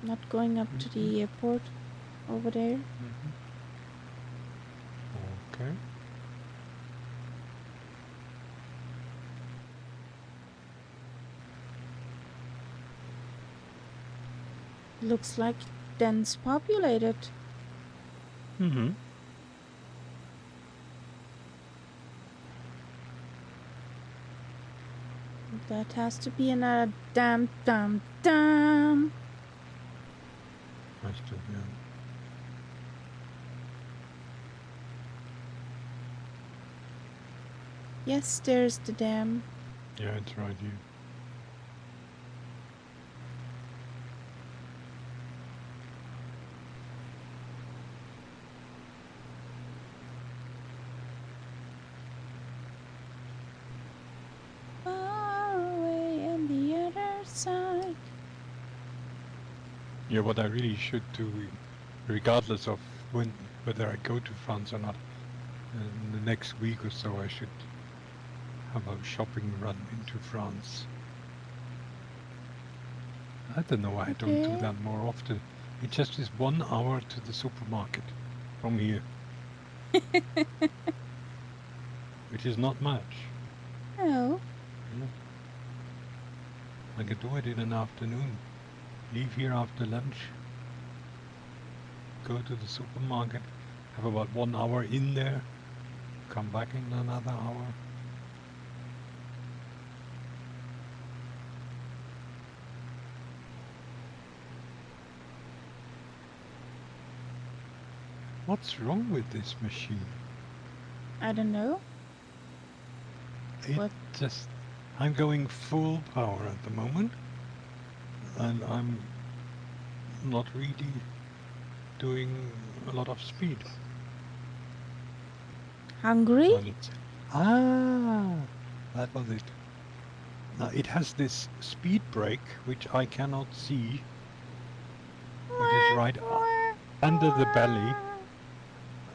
not going up to the airport over there. Okay. Looks like dense populated. Mm-hmm. That has to be another dam. Nice to hear. Yes, there's the dam. Yeah, it's right here. Far away on the other side. Yeah, what I really should do, regardless of whether I go to France or not, in the next week or so, I should have a shopping run into France. I don't know why I don't do that more often. It just is 1 hour to the supermarket from here. Which is not much. Oh. Yeah. I could do it in an afternoon. Leave here after lunch. Go to the supermarket. Have about 1 hour in there. Come back in another hour. What's wrong with this machine? I don't know. It just... I'm going full power at the moment. And I'm not really doing a lot of speed. Hungry? That was it. Now it has this speed brake, which I cannot see, which is right under the belly,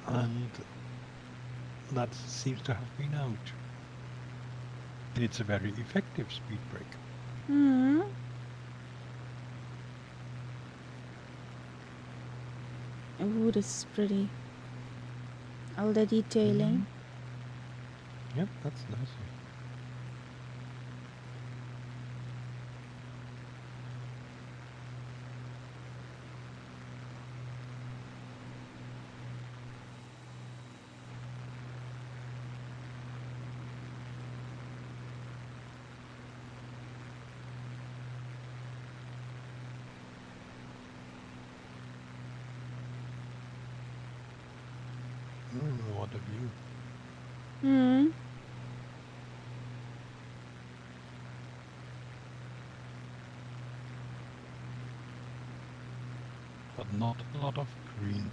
and that seems to have been out. It's a very effective speed brake. Hmm. Ooh, this is pretty. All the detailing. Yep, that's nice. What a view. Hmm. But not a lot of green.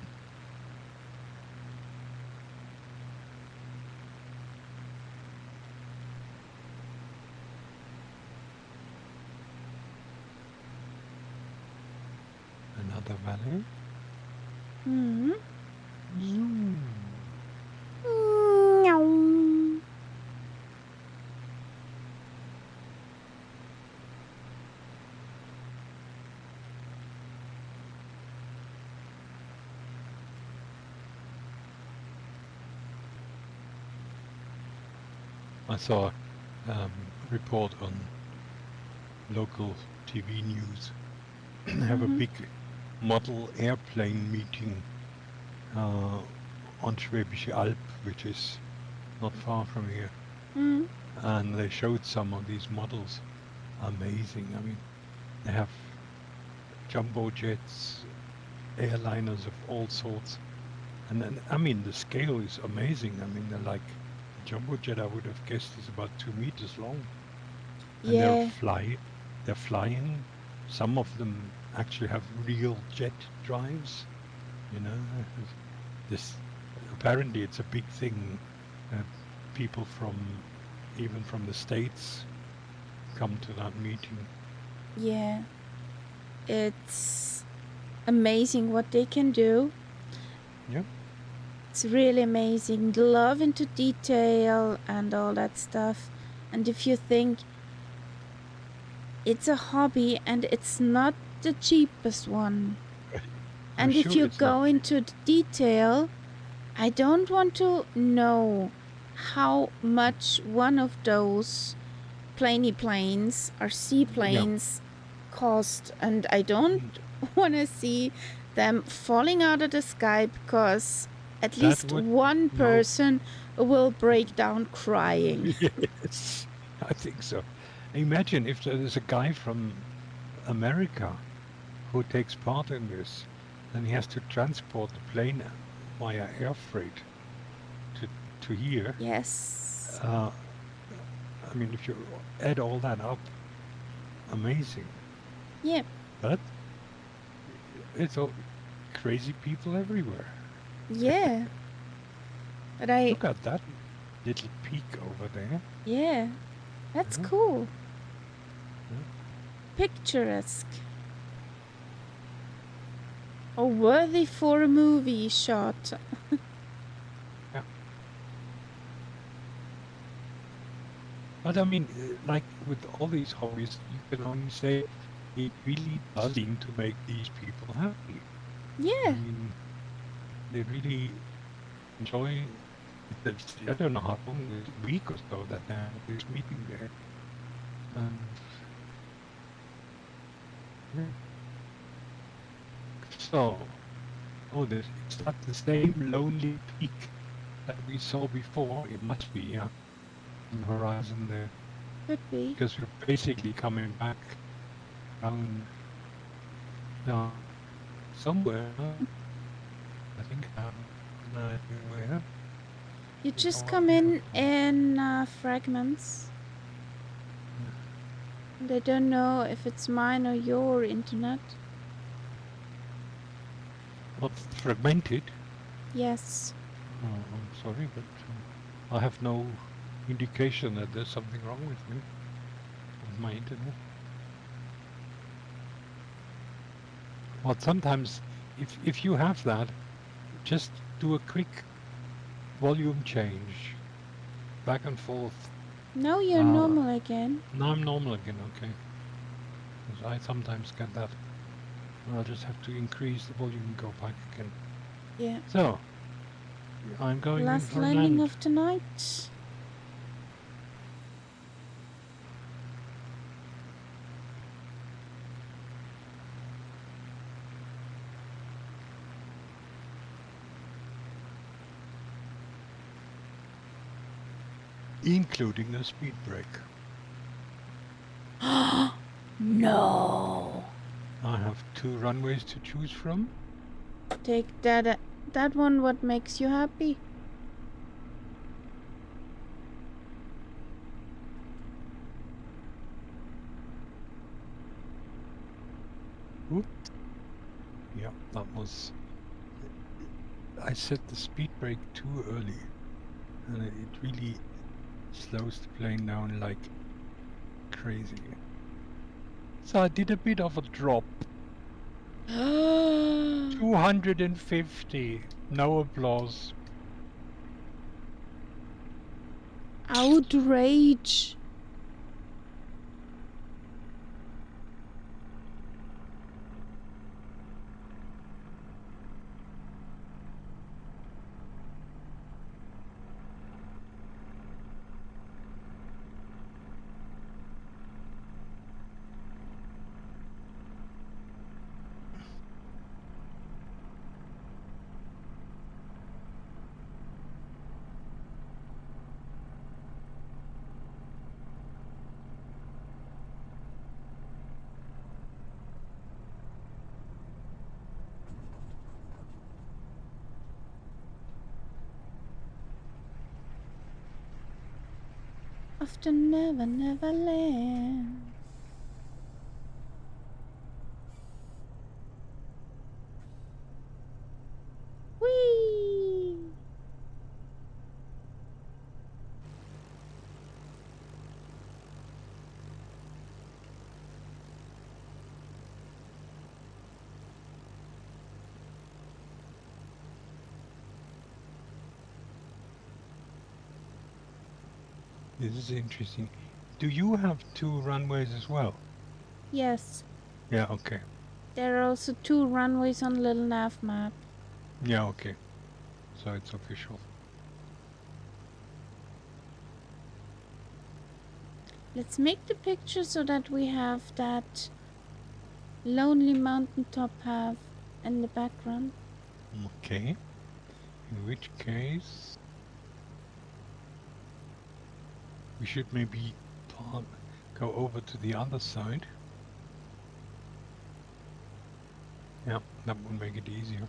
Another valley. Hmm. Zoom. I saw a report on local TV news. Have a Mm-hmm. big model airplane meeting uh, on Schwäbische Alb, which is not far from here. Mm. And they showed some of these models. Amazing. I mean, they have jumbo jets, airliners of all sorts. And then, I mean, the scale is amazing. I mean, they're like, a jumbo jet I would have guessed is about 2 meters long. And Yeah. they're flying. Some of them actually have real jet drives, you know. This, apparently it's a big thing. People from, even from the States come to that meeting. Yeah. It's amazing what they can do. Yeah. It's really amazing. The love into detail and all that stuff. And if you think it's a hobby and it's not the cheapest one, I'm and if sure you it's not. go into the detail, I don't want to know how much one of those planey planes or seaplanes cost, and I don't want to see them falling out of the sky because at That least would one no. person will break down crying. Yes, I think so. Imagine if there is a guy from America who takes part in this, then he has to transport the plane via air freight to here. Yes. I mean, if you add all that up, amazing. Yeah. But it's all crazy people everywhere. Yeah. But I, Look at that little peak over there. yeah, that's Yeah. cool. Yeah. Picturesque. Or worthy for a movie shot. Yeah. But I mean, like with all these hobbies, you can only say it really does seem to make these people happy. I Yeah. mean, they really enjoy. I don't know how long, a week or so that they have this meeting there. And yeah. So, it's not the same lonely peak that we saw before. It must be, yeah, on the horizon there, Could be. because we're basically coming back down, down somewhere. I think where. You It's just all come in airport. fragments. They don't know if it's mine or your internet. Not fragmented. Yes. I'm sorry, but I have no indication that there's something wrong with me, with my internet. Well, sometimes, if you have that, just do a quick volume change, back and forth. Now you're normal again. Now I'm normal again, okay. Because I sometimes get that. I'll just have to increase the volume and go back again. Yeah. So, I'm going in Last for a landing land. of the night. Including a speed brake. No. I have 2 runways to choose from. Take that one. What makes you happy? Oops. Yeah, that was. I set the speed brake too early, and it really slows the plane down like crazy. So I did a bit of a drop. 250. No applause. Outrage. of the Never Never Land. Whee! This is interesting. Do you have 2 runways as well? Yes. Yeah, okay. There are also 2 runways on Little Nav map. Yeah, okay. So it's official. Let's make the picture so that we have that lonely mountaintop have in the background. Okay. In which case, we should maybe go over to the other side. Yeah, that would make it easier.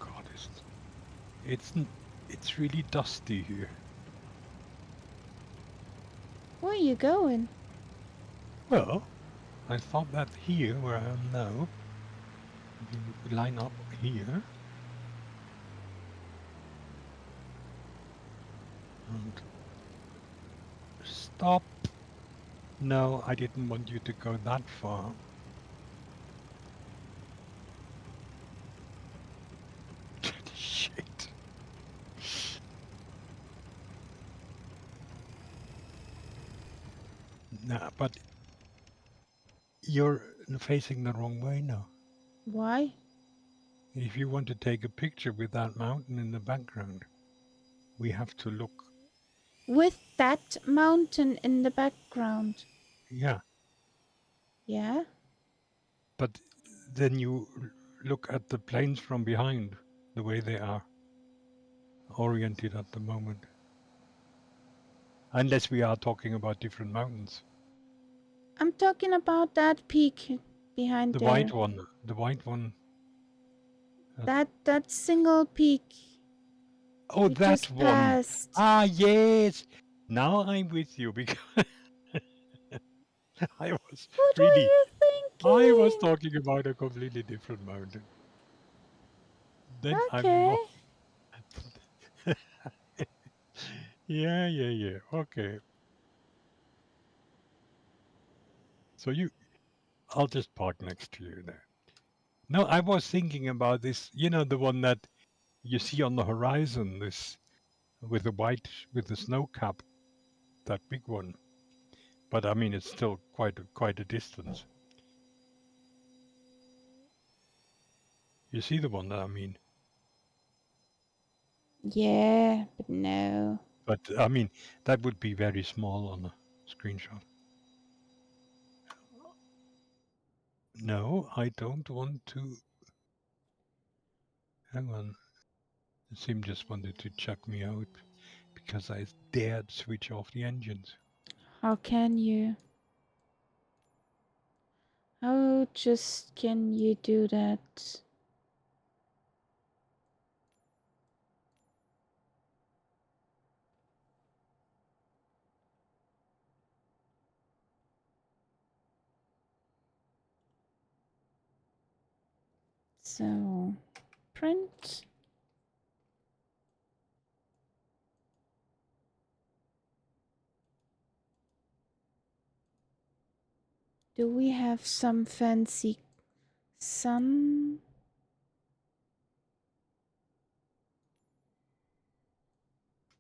God, it's really dusty here. Where are you going? Well, I thought that here, where I am now, if you line up here, and stop. No, I didn't want you to go that far. Shit. Nah, but you're facing the wrong way now. Why? If you want to take a picture with that mountain in the background, we have to look. With that mountain in the background. Yeah, Yeah? but then you look at the planes from behind, the way they are oriented at the moment. Unless we are talking about different mountains. I'm talking about that peak behind The there. white one. The white one. That single peak. Oh, we that just one. Passed. Ah, yes. Now I'm with you because I was What were really. you thinking? I was talking about a completely different mountain. Then I'm Okay. not. Yeah. Okay. So I'll just park next to you there. No, I was thinking about this. You know, the one that you see on the horizon, this with the snow cap, that big one. But I mean, it's still quite a distance. You see the one that I mean? Yeah, but no. But I mean, that would be very small on a screenshot. No, I don't want to. Hang on. The sim just wanted to check me out because I dared switch off the engines. How can you? How just can you do that? So, print. Do we have some fancy sun?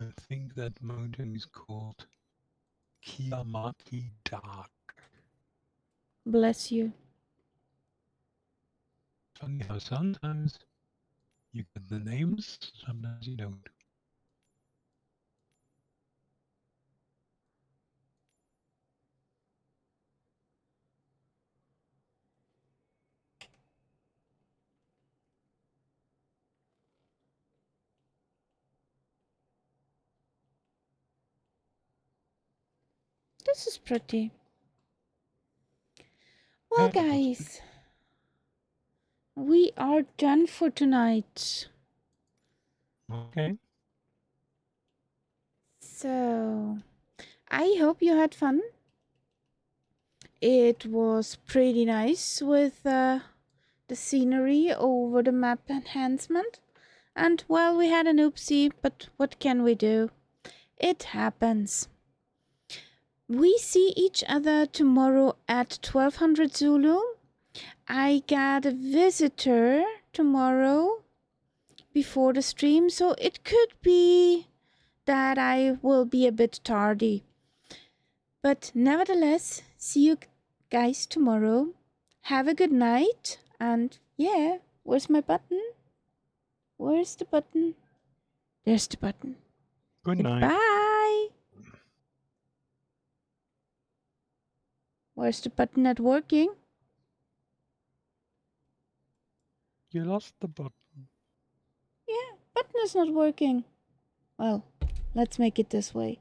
I think that mountain is called Kiamaki Dark. Bless you. Funny how sometimes you get the names, sometimes you don't. this is pretty. Well, Yeah, that looks pretty. guys, we are done for tonight. Okay. So, I hope you had fun. It was pretty nice with the scenery over the map enhancement. And well, we had an oopsie, but what can we do? It happens. We see each other tomorrow at 1200 Zulu. I got a visitor tomorrow before the stream, so it could be that I will be a bit tardy. But nevertheless, see you guys tomorrow. Have a good night. And yeah, where's my button? Where's the button? There's the button. Good night. Goodbye. Where's the button not working? You lost the button. Yeah, button is not working. Well, let's make it this way.